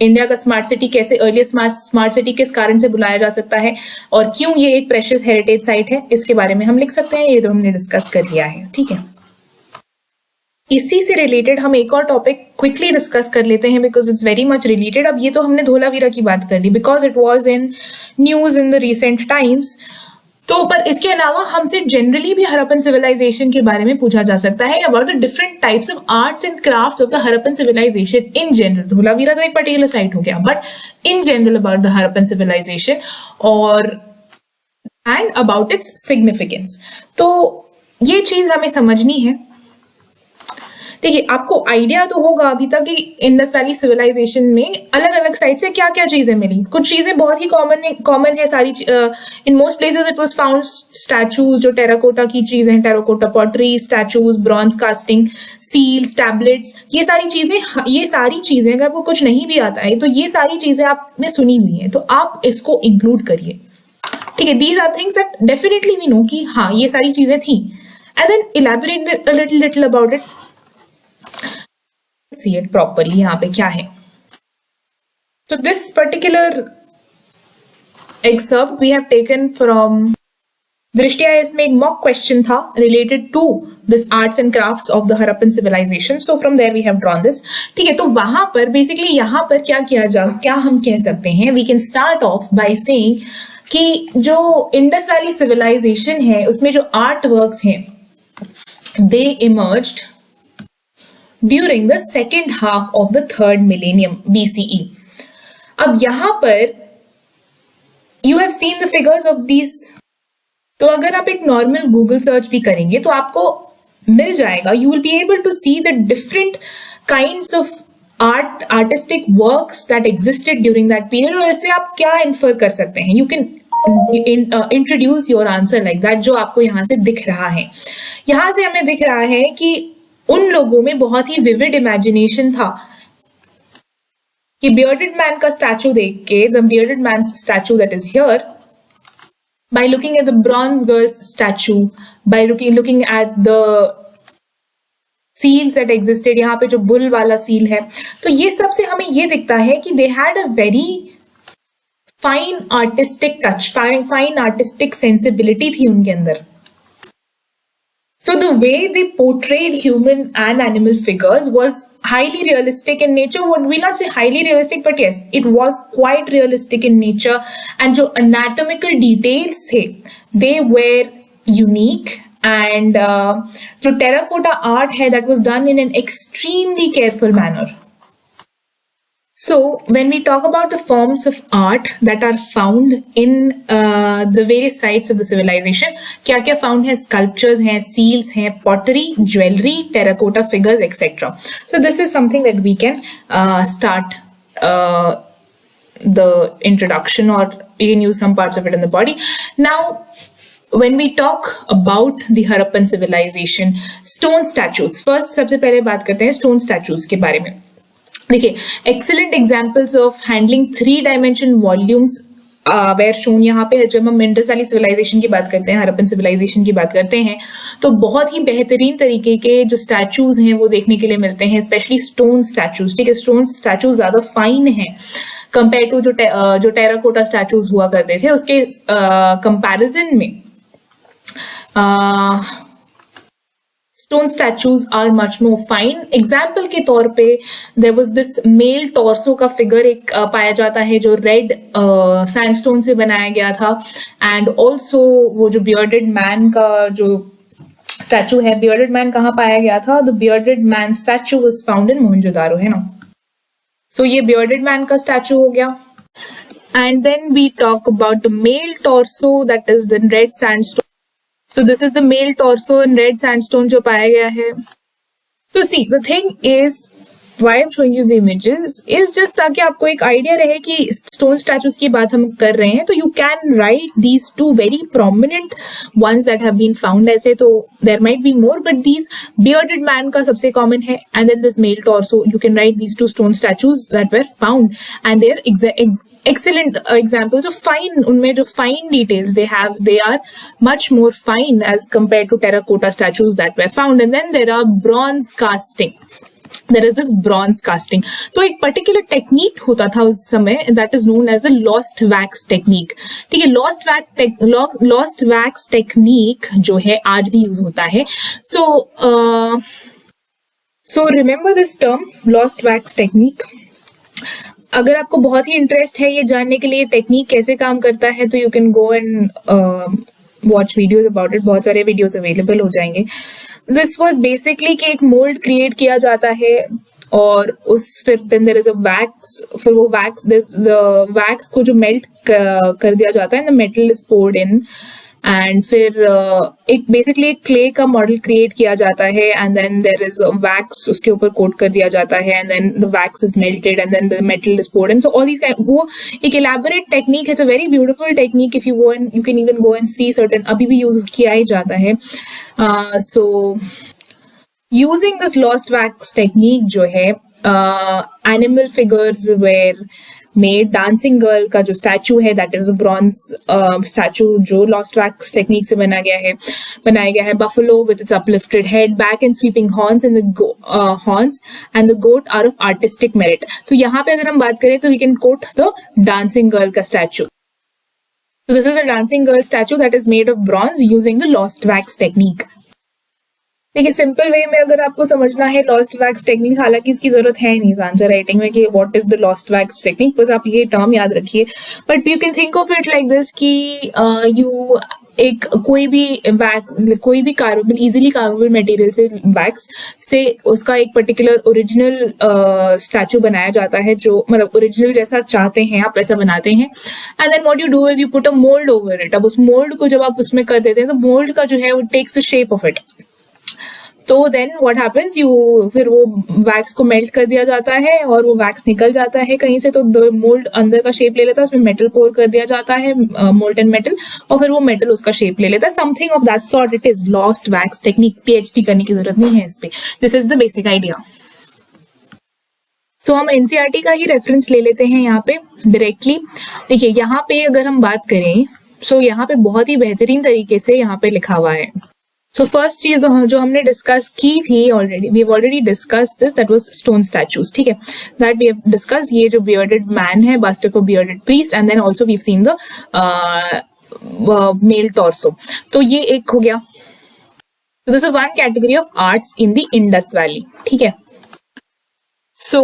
इंडिया का स्मार्ट सिटी कैसे, अर्लीस्ट स्मार्ट सिटी किस कारण से बुलाया जा सकता है और क्यों ये एक प्रेशियस हेरिटेज साइट है, इसके बारे में हम लिख सकते हैं. ये तो हमने डिस्कस कर लिया है. ठीक है, इसी से रिलेटेड हम एक और टॉपिक क्विकली डिस्कस कर लेते हैं because it's very much related. अब ये तो हमने धोलावीरा की बात कर ली because it was in news in the recent times. तो पर इसके अलावा हमसे जनरली भी हरप्पन सिविलाइजेशन के बारे में पूछा जा सकता है about the different types of arts and crafts of the Harappan civilization in general. Dholavira तो एक पर्टिकुलर साइट हो गया, but in general about the Harappan civilization और एंड अबाउट इट्स सिग्निफिकेंस. तो ये चीज हमें समझनी है. देखिए, आपको आइडिया तो होगा अभी तक कि इंडस वैली सिविलाइजेशन में अलग अलग साइड से क्या क्या चीजें मिली. कुछ चीजें बहुत ही कॉमन है सारी. In most places it was found statues, जो टेराकोटा की चीजें हैं, terracotta pottery, statues, bronze casting, seals, tablets, ये सारी चीजें अगर आपको कुछ नहीं भी आता है तो ये सारी चीजें आपने सुनी हुई है तो आप इसको इंक्लूड करिए. ठीक है, these are things that definitely we know कि हाँ ये सारी चीजें थी. And then elaborate a little about it. see it properly यहाँ पे क्या है. So this particular excerpt we have taken from दृष्टिया. इसमें एक मॉक क्वेश्चन था related to this arts and crafts of the Harappan civilization. So from there we have drawn this. ठीक है, तो वहां पर बेसिकली यहाँ पर क्या हम कह सकते हैं, we can start off by saying कि जो इंडस वैली सिविलाइजेशन है उसमें जो आर्ट वर्क्स हैं they emerged during the second half of the third millennium BCE. अब यहां पर you have seen the figures of these. तो अगर आप एक नॉर्मल गूगल सर्च भी करेंगे तो आपको मिल जाएगा, you will be able to see the different kinds of artistic works that existed during that period. और इससे आप क्या इन्फर कर सकते हैं, you can introduce your answer like that. जो आपको यहाँ से दिख रहा है, यहाँ से हमें दिख रहा है कि उन लोगों में बहुत ही विविड इमेजिनेशन था कि बियर्डेड मैन का स्टैचू देख के, the bearded man statue that is here, by looking at the bronze girl's statue, by looking at the seals that existed, यहाँ पे जो बुल वाला सील है, तो ये सब से हमें ये दिखता है कि they had a very fine artistic touch, fine artistic sensibility थी उनके अंदर. So the way they portrayed human and animal figures was highly realistic in nature. We'll not say highly realistic, but yes, it was quite realistic in nature. And जो anatomical details थे, they were unique. And जो terracotta art है, that was done in an extremely careful manner. So when we talk about the forms of art that are found in the various sites of the civilization, क्या क्या found है, sculptures हैं, seals हैं, pottery, jewelry, terracotta figures, etc. So this is something that we can start the introduction, or we can use some parts of it in the body. Now when we talk about the Harappan civilization, stone statues, first सबसे पहले बात करते हैं stone statues के बारे में. देखिए, excellent examples of handling 3-dimension volumes were shown यहाँ पे. जब हम इंडस वैली सिविलाइजेशन की बात करते हैं, हरप्पन सिविलाइजेशन की बात करते हैं, तो बहुत ही बेहतरीन तरीके के जो स्टैचूज हैं वो देखने के लिए मिलते हैं, स्पेशली स्टोन स्टैचूज. ठीक है, स्टोन स्टैचूज ज्यादा फाइन हैं कंपेयर टू जो टेराकोटा स्टैचूज हुआ करते थे. उसके कंपैरिजन में stone statues are much more fine. Example के तौर पे there was this male torso का फिगर एक पाया जाता है जो रेड सैंडस्टोन से बनाया गया था. एंड ऑल्सो वो जो बियर्डेड मैन का जो स्टैचू है, बियर्डेड मैन कहाँ पाया गया था? The bearded man statue was found in Mohenjodaro, है ना. सो ये बियर्डेड मैन का स्टैचू हो गया. And then we talk about the male torso that is the red sandstone. So this is the male torso in red sandstone जो पाया गया है. So see, the thing is, why I'm showing you the images is just ताकि आपको एक idea रहे कि stone statues की बात हम कर रहे हैं. तो you can write these two very prominent ones that have been found. ऐसे तो there might be more, but these bearded man का सबसे common है, and then this male torso. You can write these two stone statues that were found, and they're excellent examples of fine. उनमें जो fine details they have, they are much more fine as compared to terracotta statues that were found. And then there are bronze casting. There is this bronze casting. तो एक particular technique होता था उस समय that is known as the lost wax technique. ठीक है, lost wax technique जो है आज भी यूज होता है. So remember this term, lost wax technique. अगर आपको बहुत ही इंटरेस्ट है ये जानने के लिए टेक्निक कैसे काम करता है, तो you can go and watch videos about it. बहुत सारे वीडियोज अवेलेबल हो जाएंगे. दिस वाज बेसिकली कि एक मोल्ड क्रिएट किया जाता है और उस फिर then there is a wax. फिर वो वैक्स को जो मेल्ट कर दिया जाता है, the metal is poured in, and फिर एक बेसिकली एक क्ले का मॉडल क्रिएट किया जाता है, and then there is wax उसके ऊपर कोट कर दिया जाता है, and then the wax is melted and then the metal is poured in. So all these वो एक एलैबोरेट टेक्निक है. It's a very beautiful technique. If you go and you can even go and see certain, अभी भी use किया ही जाता है. So using this lost wax technique जो है, animal figures where made dancing girl का जो स्टैचू है that is a bronze statue जो लॉस्ट वैक्स टेक्निक से बनाया गया है. Buffalo with its uplifted head, back and sweeping horns and the goat are of artistic merit. तो यहाँ पे अगर हम बात करें तो we can quote the dancing girl का statue. So this is a dancing girl statue that is made of bronze using the lost wax technique. देखिए सिंपल वे में अगर आपको समझना है लॉस्ट वैक्स टेक्निक, हालांकि इसकी जरूरत है नहीं आंसर राइटिंग में कि what is the lost wax technique, बस आप ये टर्म याद रखिए. But you can think of it like this कि यू एक कोई भी कार्वेबल इजीली कार्वेबल मटेरियल से वैक्स से उसका एक पर्टिकुलर ओरिजिनल स्टैचू बनाया जाता है, जो मतलब ओरिजिनल जैसा चाहते हैं आप वैसा बनाते हैं. And then what you do is you put a mould over it. अब उस मोल्ड को जब आप उसमें कर देते हैं तो मोल्ड का जो है वो takes the shape of it. तो देन व्हाट हैपेंस, फिर वो वैक्स को मेल्ट कर दिया जाता है और वो वैक्स निकल जाता है कहीं से, तो मोल्ड अंदर का शेप ले लेता है, उसमें मेटल पोर कर दिया जाता है, मोल्टन मेटल, और फिर वो मेटल उसका शेप ले लेता है. Something of that sort it is lost wax technique. PhD करने की जरूरत नहीं है इस पे. This is the basic idea. So हम एनसीईआरटी का ही रेफरेंस ले लेते हैं यहाँ पे डायरेक्टली. देखिए यहाँ पे अगर हम बात करें सो यहाँ पे बहुत ही बेहतरीन तरीके से यहाँ पे लिखा हुआ है. सो फर्स्ट चीज जो हमने डिस्कस की थी already, we have already discussed this, that was stone statues. ठीक है, दैट वी हैव डिस्कस्ड. ये जो बियर्डेड मैन है, bust of a bearded priest, and then also we have seen the male torso. तो ये एक हो गया. This is one category of arts in the Indus valley. ठीक है. सो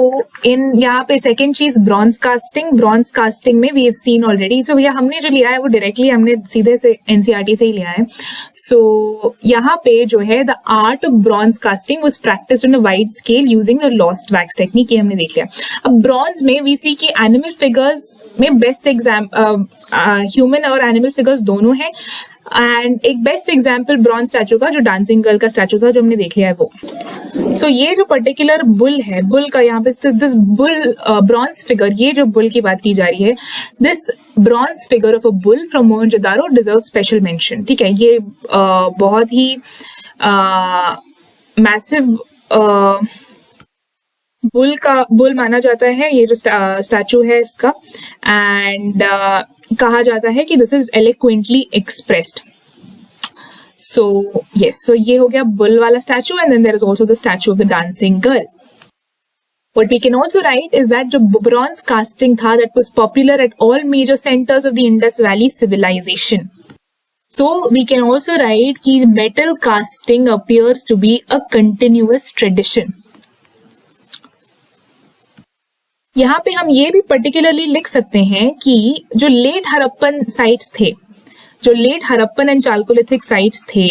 इन यहाँ पे सेकेंड चीज ब्रॉन्ज कास्टिंग में वी हैव सीन ऑलरेडी. सो भैया हमने जो लिया है वो डायरेक्टली हमने सीधे से एनसीईआरटी से ही लिया है. सो यहाँ पे जो है the art of bronze casting was practised on a wide scale using the lost wax technique. ये हमने देख लिया. अब ब्रॉन्ज में वी सी की एनिमल फिगर्स में बेस्ट ह्यूमन और एनिमल फिगर्स दोनों हैं. एंड एक बेस्ट एग्जाम्पल ब्रॉन्ज स्टैचू का जो डांसिंग गर्ल का स्टैचू था जो हमने देख लिया है वो. सो ये जो पर्टिकुलर बुल है, बुल का यहाँ पे दिस बुल ब्रॉन्ज फिगर, ये जो बुल की बात की जा रही है, this bronze figure of a bull from Mohenjodaro deserve special mention. ठीक है, ये बहुत ही मैसिव बुल माना जाता है ये जो स्टैचू है इसका. एंड कहा जाता है कि this is eloquently expressed. So yes, so ये हो गया बुल वाला statue. And then there is also the statue of the dancing girl. What we can also write is that जो bronze casting था that was popular at all major centers of the Indus Valley civilization. So we can also write कि metal casting appears to be a continuous tradition. यहाँ पे हम ये भी particularly लिख सकते हैं कि जो लेट हड़प्पन साइट्स थे, जो late Harappan and chalcolithic sites थे,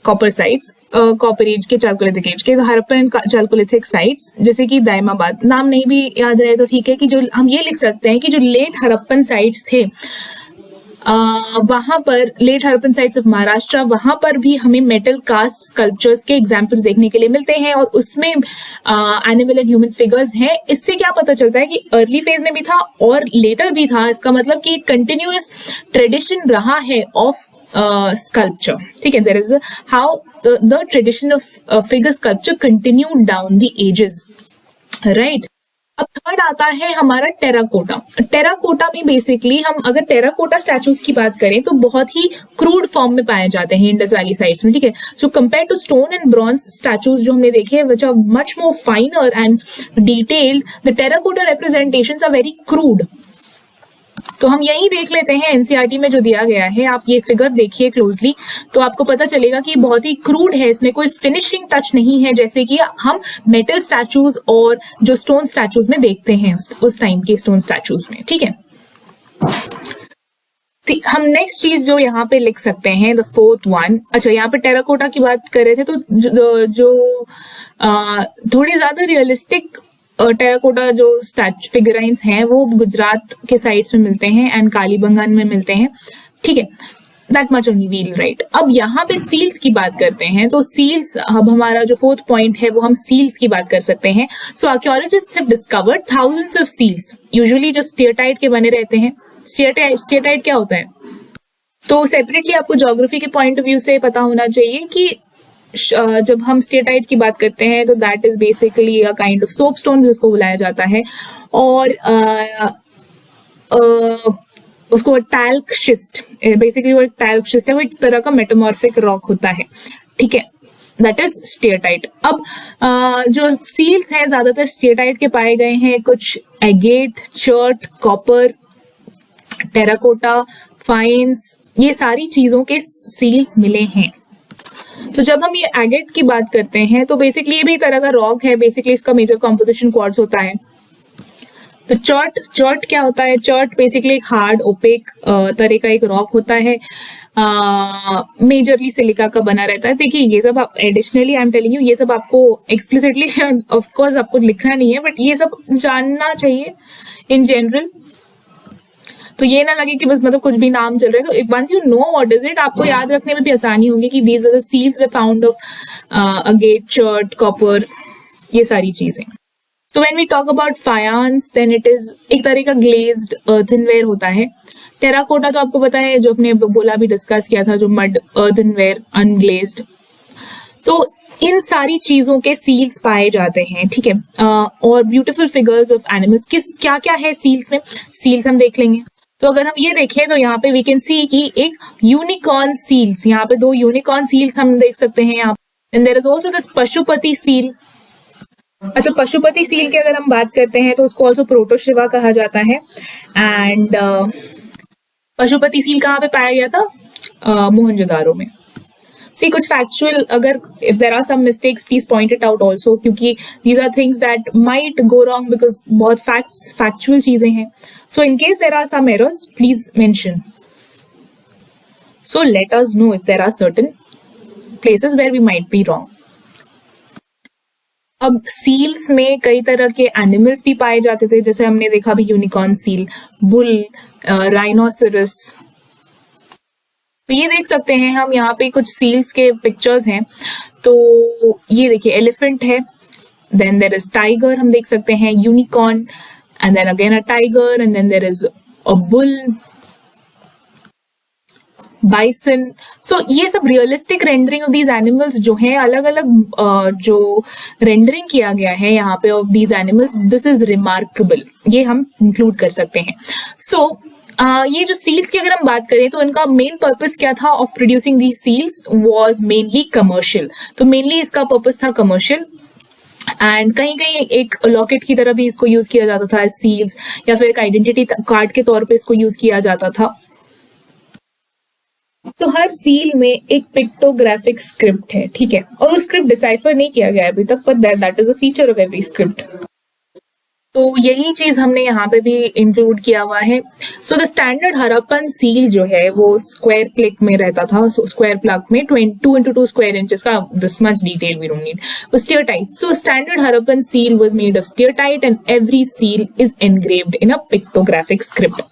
कॉपर साइट्स, कॉपर एज के चालकोलिथिक एज के हड़प्पन एंड चालकोलिथिक साइट्स, जैसे कि दायमाबाद, नाम नहीं भी याद रहे तो ठीक है, कि जो हम ये लिख सकते हैं कि जो लेट हड़प्पन साइट्स थे वहां पर, late Harappan sites of Maharashtra, वहां पर भी हमें मेटल कास्ट स्कल्पचर्स के एग्जाम्पल्स देखने के लिए मिलते हैं और उसमें एनिमल एंड ह्यूमन फिगर्स हैं. इससे क्या पता चलता है कि अर्ली फेज में भी था और लेटर भी था. इसका मतलब कि कंटिन्यूअस ट्रेडिशन रहा है ऑफ स्कल्पचर. ठीक है, there is how the tradition of figure sculpture continued down the ages, right. अब थर्ड आता है हमारा टेराकोटा. टेराकोटा में बेसिकली हम अगर टेराकोटा स्टैचूज की बात करें तो बहुत ही क्रूड फॉर्म में पाए जाते हैं इंडस वैली साइट्स में. ठीक है, so compare to stone and bronze statues जो हमने देखे which are much more finer and detailed, the terracotta representations are very crude. तो हम यही देख लेते हैं एनसीईआरटी में जो दिया गया है. आप ये फिगर देखिए क्लोजली तो आपको पता चलेगा कि बहुत ही क्रूड है, इसमें कोई फिनिशिंग टच नहीं है जैसे कि हम मेटल स्टैचूज और जो स्टोन स्टैचूज में देखते हैं उस टाइम के स्टोन स्टैचूज में. ठीक है, हम नेक्स्ट चीज जो यहाँ पे लिख सकते हैं द फोर्थ वन. अच्छा, यहाँ पे टेराकोटा की बात कर रहे थे तो जो थोड़ी ज्यादा रियलिस्टिक टेराकोटा जो स्टैचू फिगराइंस हैं वो गुजरात के साइड्स में मिलते हैं एंड कालीबंगान में मिलते हैं. ठीक है, that much only we'll write. अब यहाँ पे सील्स की बात करते हैं तो सील्स, अब हमारा जो फोर्थ पॉइंट है वो हम सील्स की बात कर सकते हैं. So archaeologists have discovered thousands of seals, usually जो स्टेटाइट के बने रहते हैं. स्टेटाइट क्या होता है तो सेपरेटली आपको ज्योग्राफी के पॉइंट ऑफ व्यू से पता होना चाहिए कि जब हम स्टेटाइट की बात करते हैं तो that is basically a kind of soapstone भी उसको बुलाया जाता है. और उसको टैल्क शिस्ट, बेसिकली वो एक टैल्क शिस्ट है, वो एक तरह का मेटामॉर्फिक रॉक होता है, ठीक है, दैट इज स्टीयरटाइट। अब जो सील्स हैं ज्यादातर स्टीयरटाइट के पाए गए हैं, कुछ agate, chert, copper, terracotta, faience, ये सारी चीजों के सील्स मिले हैं। तो जब हम ये एगेट की बात करते हैं तो बेसिकली ये भी तरह का रॉक है, बेसिकली इसका मेजर कॉम्पोजिशन क्वार्ट्ज होता है। तो चर्ट क्या होता है? चर्ट बेसिकली एक हार्ड ओपेक तरह का एक रॉक होता है, मेजरली सिलिका का बना रहता है। देखिए ये सब आप additionally I am telling you, ये सब आपको एक्सप्लिसिटली ऑफ कोर्स आपको लिखना नहीं है, बट ये सब जानना चाहिए इन जनरल। तो ये ना लगे कि बस मतलब कुछ भी नाम चल रहा है। तो एक once you know what is it, आपको याद रखने में भी आसानी होगी कि these are the seals they found of agate, chert, copper, ये सारी चीजें। So when we talk about faience, then it is एक तरह का glazed earthenware होता है। टेराकोटा तो आपको पता है, जो अपने बोला भी डिस्कस किया था, जो मड earthenware unglazed। तो इन सारी चीजों के सील्स पाए जाते हैं, ठीक है। और ब्यूटीफुल फिगर्स ऑफ एनिमल्स, किस क्या क्या है सील्स में, सील्स हम देख लेंगे। तो अगर हम ये देखें तो यहाँ पे वी कैन सी कि एक यूनिकॉर्न सील्स, यहाँ पे 2 यूनिकॉर्न सील्स हम देख सकते हैं यहाँ पे। And there is also this Pashupati seal. अच्छा, पशुपति सील की अगर हम बात करते हैं तो उसको ऑल्सो प्रोटोशिवा कहा जाता है। एंड पशुपति सील कहाँ पे पाया गया था? मोहनजोदारो में। सी कुछ फैक्चुअल, अगर if there are some mistakes please point it out also, क्योंकि these are things that might go wrong because बहुत फैक्चुअल चीजें हैं। So in case there are some errors please mention, so let us know if there are certain places where we might be wrong. अब seals में कई तरह के animals भी पाए जाते थे, जैसे हमने देखा भी यूनिकॉर्न सील, बुल, राइनोसरस। तो ये देख सकते हैं हम, यहाँ पे कुछ सील्स के पिक्चर्स हैं। तो ये देखिए एलिफेंट है, देन देयर इज टाइगर, हम देख सकते हैं unicorn, and then again a tiger, and then there is a bull, bison. So ये सब realistic rendering of these animals जो है, अलग अलग जो रेंडरिंग किया गया है यहाँ पे of these animals, this is remarkable, ये हम इंक्लूड कर सकते हैं। सो ये जो सील्स की अगर हम बात करें तो इनका मेन पर्पस क्या था of producing these seals was mainly commercial. तो मेनली इसका पर्पस था कमर्शियल, एंड कहीं कहीं एक लॉकेट की तरह भी इसको यूज किया जाता था सील्स, या फिर एक आइडेंटिटी कार्ड के तौर पे इसको यूज किया जाता था। तो हर सील में एक पिक्टोग्राफिक स्क्रिप्ट है, ठीक है, और वो स्क्रिप्ट डिसाइफर नहीं किया गया अभी तक, पर that is a feature of every script. तो यही चीज हमने यहाँ पे भी इंक्लूड किया हुआ है। So the standard Harappan seal जो है वो स्क्वायर प्लेट में रहता था, स्क्वायर प्लेट में 2 x 2 स्क्वायर इंचेस का, this much detail we don't need, steatite. So standard Harappan seal was made of steatite and every seal is engraved in a pictographic script.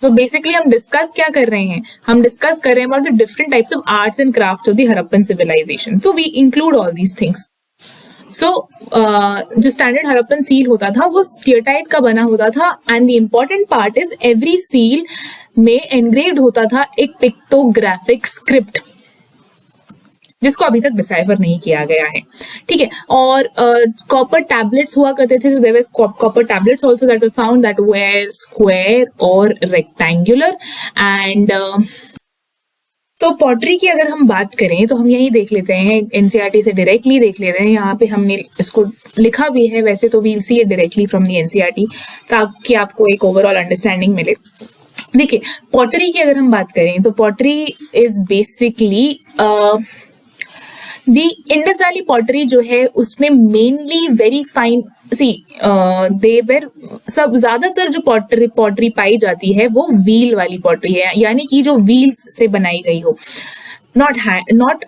So basically हम discuss क्या कर रहे हैं, हम discuss कर रहे हैं about the different types of arts and crafts of the Harappan civilization. So we include all these things. So जो स्टैंडर्ड हरप्पन सील होता था वो स्टीयरटाइट का बना होता था, and the important part is every seal में एनग्रेव्ड होता था एक पिक्टोग्राफिक स्क्रिप्ट, जिसको अभी तक डिसाइफर नहीं किया गया है, ठीक है। और कॉपर टैबलेट्स हुआ करते थे, so there was copper tablets also that were found that were square or rectangular and तो पॉटरी की अगर हम बात करें तो हम यही देख लेते हैं, एनसीईआरटी से डायरेक्टली देख लेते हैं। यहाँ पे हमने इसको लिखा भी है, वैसे तो we'll see it directly from the NCERT ताकि आपको एक ओवरऑल अंडरस्टैंडिंग मिले। देखिए पॉटरी की अगर हम बात करें तो pottery is basically the Indus valley pottery जो है उसमें मेनली वेरी फाइन देवर सब ज्यादातर जो पॉटरी पाई जाती है वो व्हील वाली पॉटरी है, यानी कि जो व्हील्स से बनाई गई हो, नॉट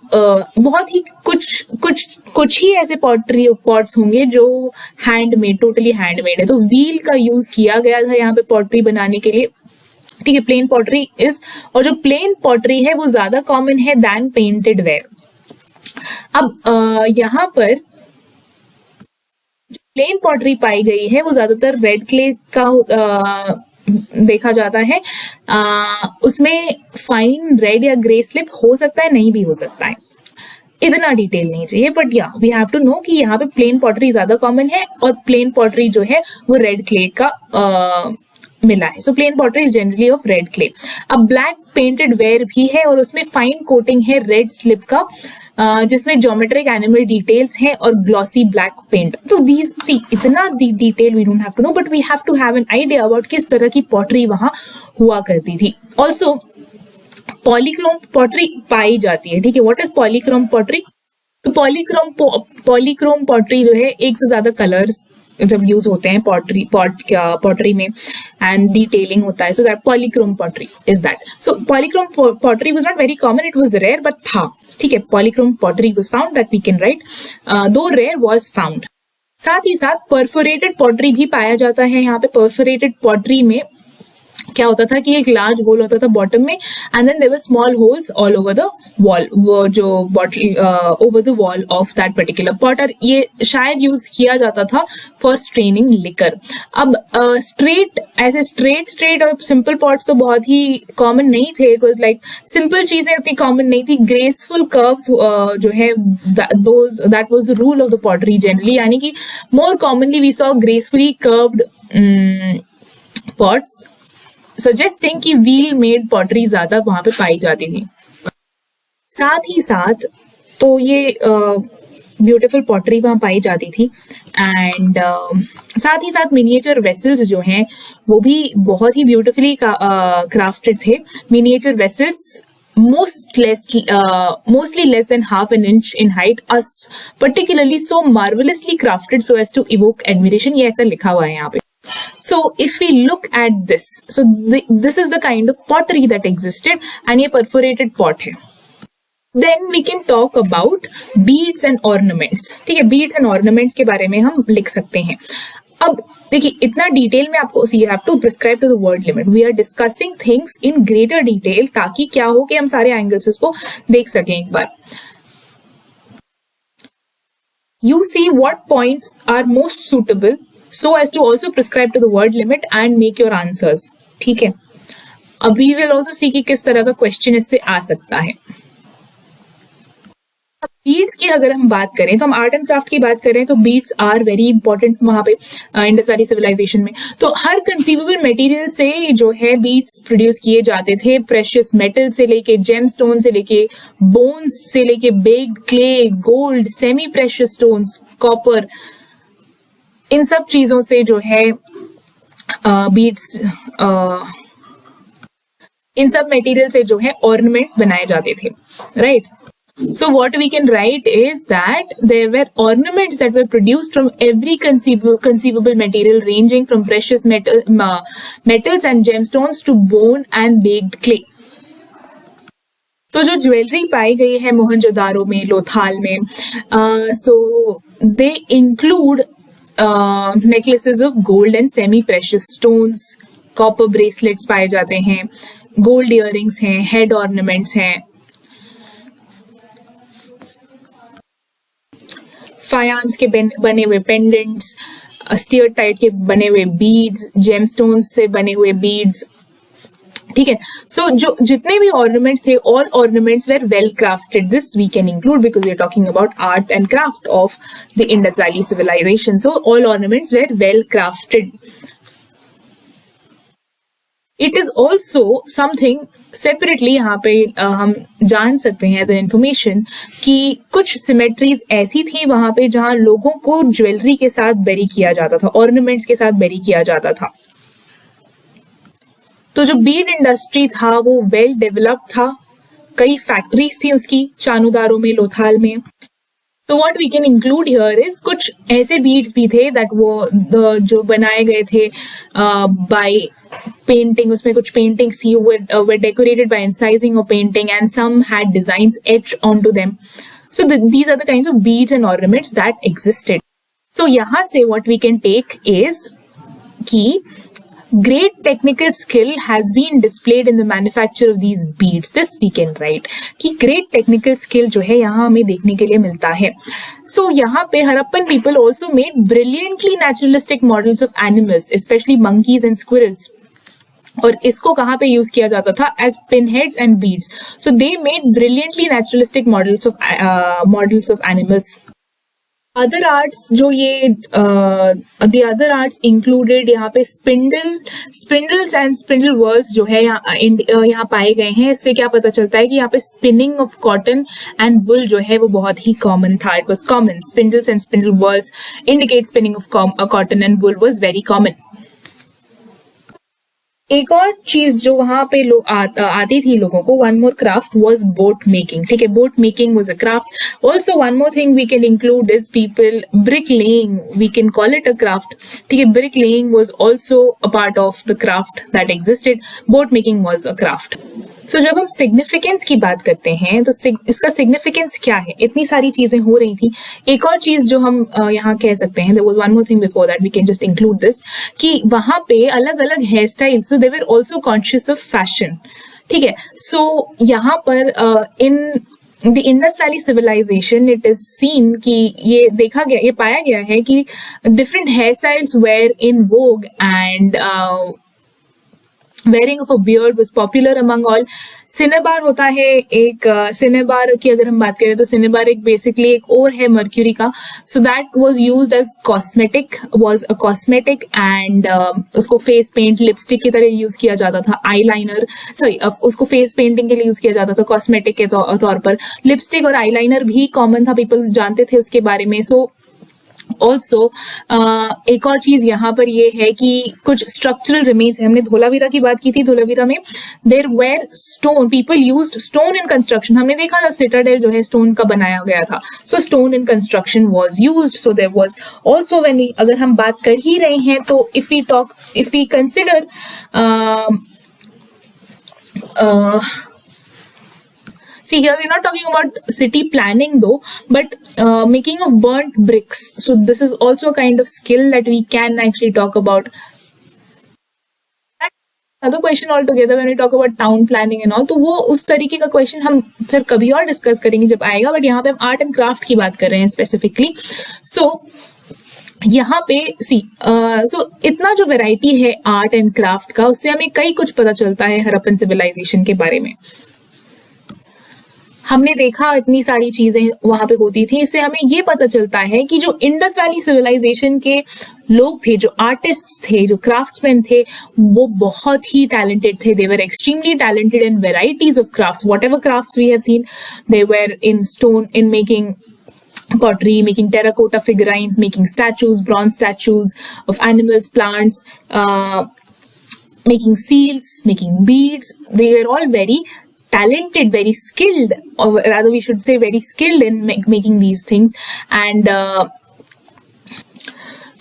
बहुत ही कुछ ही ऐसे पॉटरी पॉट्स होंगे जो हैंडमेड, टोटली हैंडमेड है। तो व्हील का यूज किया गया था यहाँ पे पॉटरी बनाने के लिए, ठीक है। प्लेन पॉटरी इज, और जो प्लेन पॉटरी है वो ज्यादा कॉमन है दैन पेंटेड वेयर। अब यहाँ पर प्लेन पॉटरी पाई गई है वो ज्यादातर रेड क्ले का देखा जाता है, उसमें फाइन रेड या ग्रे स्लिप हो सकता है, नहीं भी हो सकता है, इतना डिटेल नहीं चाहिए, बट या वी हैव टू नो कि यहाँ पे प्लेन पॉटरी ज्यादा कॉमन है और प्लेन पॉटरी जो है वो रेड क्ले का मिला है. So plain pottery is generally of red clay. अब ब्लैक पेंटेड वेयर भी है और उसमें फाइन कोटिंग है रेड स्लिप का, जिसमें ज्योमेट्रिक एनिमल डिटेल्स हैं और ग्लॉसी ब्लैक पेंट. तो दीज सी इतना detail we don't have to know, but we have to have an idea about किस तरह की पॉटरी वहां हुआ करती थी. ऑल्सो पॉलीक्रोम पॉटरी पाई जाती है. ठीक है, व्हाट इज पॉलीक्रोम पॉटरी? तो पॉलीक्रोम पॉटरी जो है एक से ज्यादा कलर्स जब यूज होते हैं पॉटरी में एंड डिटेलिंग होता है, so that polychrome pottery is that. So polychrome pottery was not very common, it was rare but था. ठीक है, polychrome pottery was found, that we can write, though rare was found. साथ ही साथ perforated pottery भी पाया जाता है. यहाँ पे परफोरेटेड पॉटरी में क्या होता था कि एक लार्ज होल होता था बॉटम में and then there were small holes all over the wall, वो जो bottle over the wall of that particular pot. और ये शायद यूज किया जाता था फॉर स्ट्रेनिंग लिकर. अब स्ट्रेट और सिंपल पॉट्स तो बहुत ही कॉमन नहीं थे. इट वाज लाइक सिंपल चीजें उतनी कॉमन नहीं थी. ग्रेसफुल कर्व्स जो है that was the rule of the pottery generally, यानी कि more commonly we saw gracefully curved pots, suggesting कि व्हील मेड पॉटरी ज्यादा वहां पे पाई जाती थी. साथ ही साथ तो ये ब्यूटीफुल पॉटरी वहां पाई जाती थी एंड साथ ही साथ मिनिएचर वेसल्स जो हैं वो भी बहुत ही ब्यूटीफुली क्राफ्टेड थे. Miniature vessels mostly less than half an inch in height are particularly so marvelously crafted so as to evoke admiration. ये ऐसा लिखा हुआ है यहाँ पे. So if we look at this, so this is the kind of pottery that existed and ये perforated pot है. Then we can talk about beads and ornaments. ठीक है, beads and ornaments के बारे में हम लिख सकते हैं. अब देखिए इतना डिटेल में आपको you have to prescribe to the word limit. We are discussing things in greater detail ताकि क्या हो कि हम सारे एंगल्स इसको देख सकें एक बार. You see what points are most suitable so as to also prescribe to the word limit and make your answers. ठीक है, अब we will also see कि किस तरह का क्वेश्चन इससे आ सकता है. अब बीड्स की अगर हम बात करें तो हम आर्ट एंड क्राफ्ट की बात करें तो बीड्स आर वेरी इंपॉर्टेंट वहां पे इंडस वैली सिविलाइजेशन में. तो हर कंसीवेबल मटेरियल से जो है बीड्स प्रोड्यूस किए जाते थे. प्रेशियस मेटल से लेके जेमस्टोन से लेके बोन्स से लेके baked clay, gold, semi precious stones, copper, इन सब चीजों से जो है बीड्स इन सब मटेरियल से जो है ऑर्नामेंट्स बनाए जाते थे. Right, so what we can write is that there were ornaments that were produced from every conceivable material ranging from precious metals and gemstones to bone and baked clay. तो जो jewellery पाई गई है मोहनजोदारो में, लोथाल में, so they include necklaces of gold and semi precious stones, copper bracelets पाए जाते हैं, gold earrings हैं, head ornaments हैं, फायांस के बने हुए पेंडेंट्स, स्टीयरटाइट के बने हुए बीड्स, जेमस्टोन्स से बने हुए बीड्स. ठीक है, सो जो जितने भी ऑर्नामेंट्स थे, all ornaments were well crafted. This we can include because we are talking about art and craft of the Indus valley civilization. So all ornaments were well crafted. It is also something separately यहाँ पे हम जान सकते हैं as an information कि कुछ symmetries ऐसी थी वहां पे जहां लोगों को ज्वेलरी के साथ बेरी किया जाता था, ऑर्नामेंट्स के साथ बेरी किया जाता था. तो जो बीड इंडस्ट्री था वो वेल डेवलप्ड था. कई फैक्ट्रीज थी उसकी चानुदारो में, लोथाल में. तो what we can include here is कुछ ऐसे बीड्स भी थे दैट वो जो बनाए गए थे बाय पेंटिंग. उसमें कुछ पेंटिंग्स थी, were decorated by incising or painting and some had designs etched onto them. So these are the kinds of beads and ornaments that existed. So यहाँ से what we can take is कि great technical skill has been displayed in the manufacture of these beads. This we can write कि great technical skill जो है यहाँ हमें देखने के लिए मिलता है. So यहाँ पे Harappan people also made brilliantly naturalistic models of animals, especially monkeys and squirrels. और इसको कहाँ पे यूज किया जाता था? As pinheads and beads. So they made brilliantly naturalistic models of animals. Other arts जो ये द अदर आर्ट्स इंक्लूडेड यहाँ पे स्पिंडल्स एंड स्पिंडल वर्ल्स जो है यहाँ पाए गए हैं। इससे क्या पता चलता है कि यहाँ पे spinning of cotton and wool जो है वो बहुत ही कॉमन था। It was common. Spindles and spindle whorls indicate spinning of cotton and wool was very common. एक और चीज जो वहां पे आती थी लोगों को, one more craft was boat making. ठीक है, boat making was a craft. Also one more thing we can include is people brick laying, we can call it a craft. ठीक है, brick laying was also a part of the craft that existed. Boat making was a craft. तो जब हम significance की बात करते हैं तो इसका सिग्निफिकेंस क्या है? इतनी सारी चीजें हो रही थी। एक और चीज जो हम यहाँ कह सकते हैं, there was one more thing before that we can just include this, कि वहां पे अलग अलग hair style, so they were also conscious of fashion. ठीक है, सो यहाँ पर in the Indus valley civilisation it is seen कि ये पाया गया है कि different hair styles were in vogue and wearing of a beard was popular among all. Cinnabar होता है एक, सिनेबार की अगर हम बात करें तो सिनेबार एक बेसिकली एक और है मर्क्यूरी का। So that was used as cosmetic, was a cosmetic and उसको फेस पेंट लिपस्टिक की तरह यूज किया जाता था। आईलाइनर उसको फेस पेंटिंग के लिए यूज किया जाता था कॉस्मेटिक के तौर पर। लिपस्टिक और आईलाइनर भी कॉमन था, पीपल जानते थे उसके बारे में। सो ऑल्सो एक और चीज यहाँ पर ये है कि कुछ स्ट्रक्चरल रिमेन्स है। हमने धोलावीरा की बात की थी। धोलावीरा में there were stone, people used stone in construction. हमने देखा था सिटाडेल जो है स्टोन का बनाया गया था। So stone in construction was used. So there was also, when अगर हम बात कर ही रहे हैं तो if we consider see here we're not talking about city planning though, but making of burnt bricks. So this is also a kind of skill that we can actually talk about. Another question altogether when we talk about town planning and all, तो वो उस तरीके का question हम फिर कभी और discuss करेंगे जब आएगा। बट यहाँ पे हम आर्ट एंड क्राफ्ट की बात कर रहे हैं स्पेसिफिकली। सो यहाँ पे इतना जो वैरायटी है आर्ट एंड क्राफ्ट का, उससे हमें कई कुछ पता चलता है हड़प्पन सिविलाइजेशन के बारे में। हमने देखा इतनी सारी चीजें वहां पे होती थी। इससे हमें ये पता चलता है कि जो इंडस वैली सिविलाइजेशन के लोग थे, जो आर्टिस्ट्स थे, जो क्राफ्ट्समैन थे, वो बहुत ही टैलेंटेड थे। They were extremely talented in varieties of crafts. Whatever crafts we have seen, they were in stone, in making pottery, making terracotta figurines, making statues, bronze statues of animals, plants, making seals, making beads. They were all very talented, very skilled, or rather we should say very skilled in making these things. And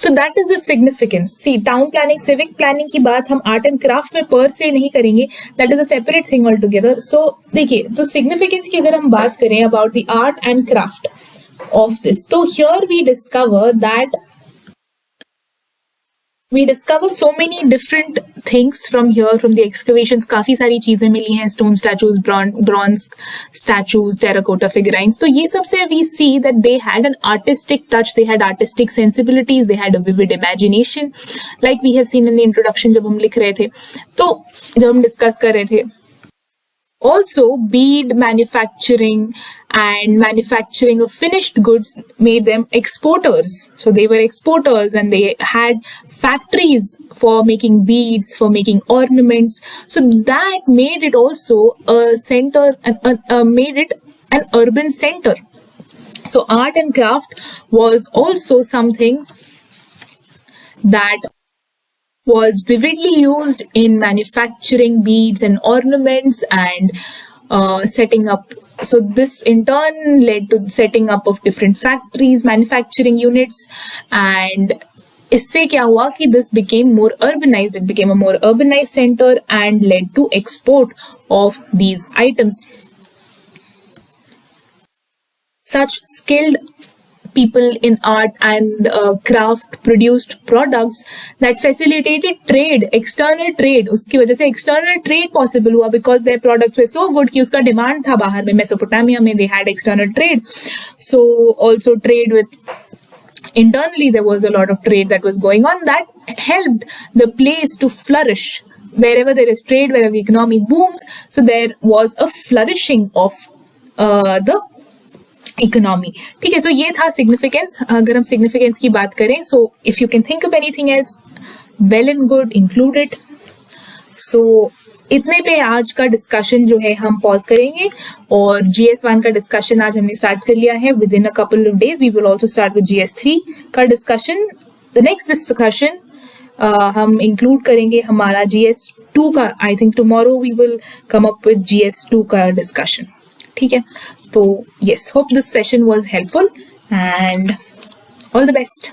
so that is the significance. See, town planning, civic planning की बात हम art and craft में per se नहीं करेंगे. That is a separate thing altogether. So देखिए, तो significance की अगर हम बात करें about the art and craft of this, so here we discover so many different things from here, from the excavations. काफी सारी चीजें मिली हैं, stone statues, bronze statues, terracotta figurines. तो ये सब से we see that they had an artistic touch, they had artistic sensibilities, they had a vivid imagination, like we have seen in the introduction जब हम लिख रहे थे, तो जब हम डिस्कस कर रहे थे। Also, bead manufacturing and manufacturing of finished goods made them exporters. So they were exporters and they had factories for making beads, for making ornaments. So that made it also a center, made it an urban center. So art and craft was also something that was vividly used in manufacturing beads and ornaments and setting up. So this in turn led to setting up of different factories, manufacturing units, and इससे क्या हुआ कि this became more urbanized. It became a more urbanized center and led to export of these items. Such skilled people in art and craft produced products that facilitated trade, external trade. उसकी वजह से external trade possible हुआ because their products were so good कि उसका demand था बाहर में। Mesopotamia में they had external trade. So also trade with, internally there was a lot of trade that was going on that helped the place to flourish. Wherever there is trade, wherever the economy booms, so there was a flourishing of the economy. ठीक है, so ये था significance. अगर हम significance की बात करें, so if you can think of anything else, well and good, include it. So इतने पे आज का डिस्कशन जो है हम पॉज करेंगे, और GS1 का डिस्कशन आज हमने स्टार्ट कर लिया है। Within a couple of days we will also start with GS3 का डिस्कशन। द नेक्स्ट डिस्कशन हम इंक्लूड करेंगे हमारा GS2 का। I think tomorrow we will come up with GS2 का डिस्कशन। ठीक है, तो yes, hope this session was helpful and all the best.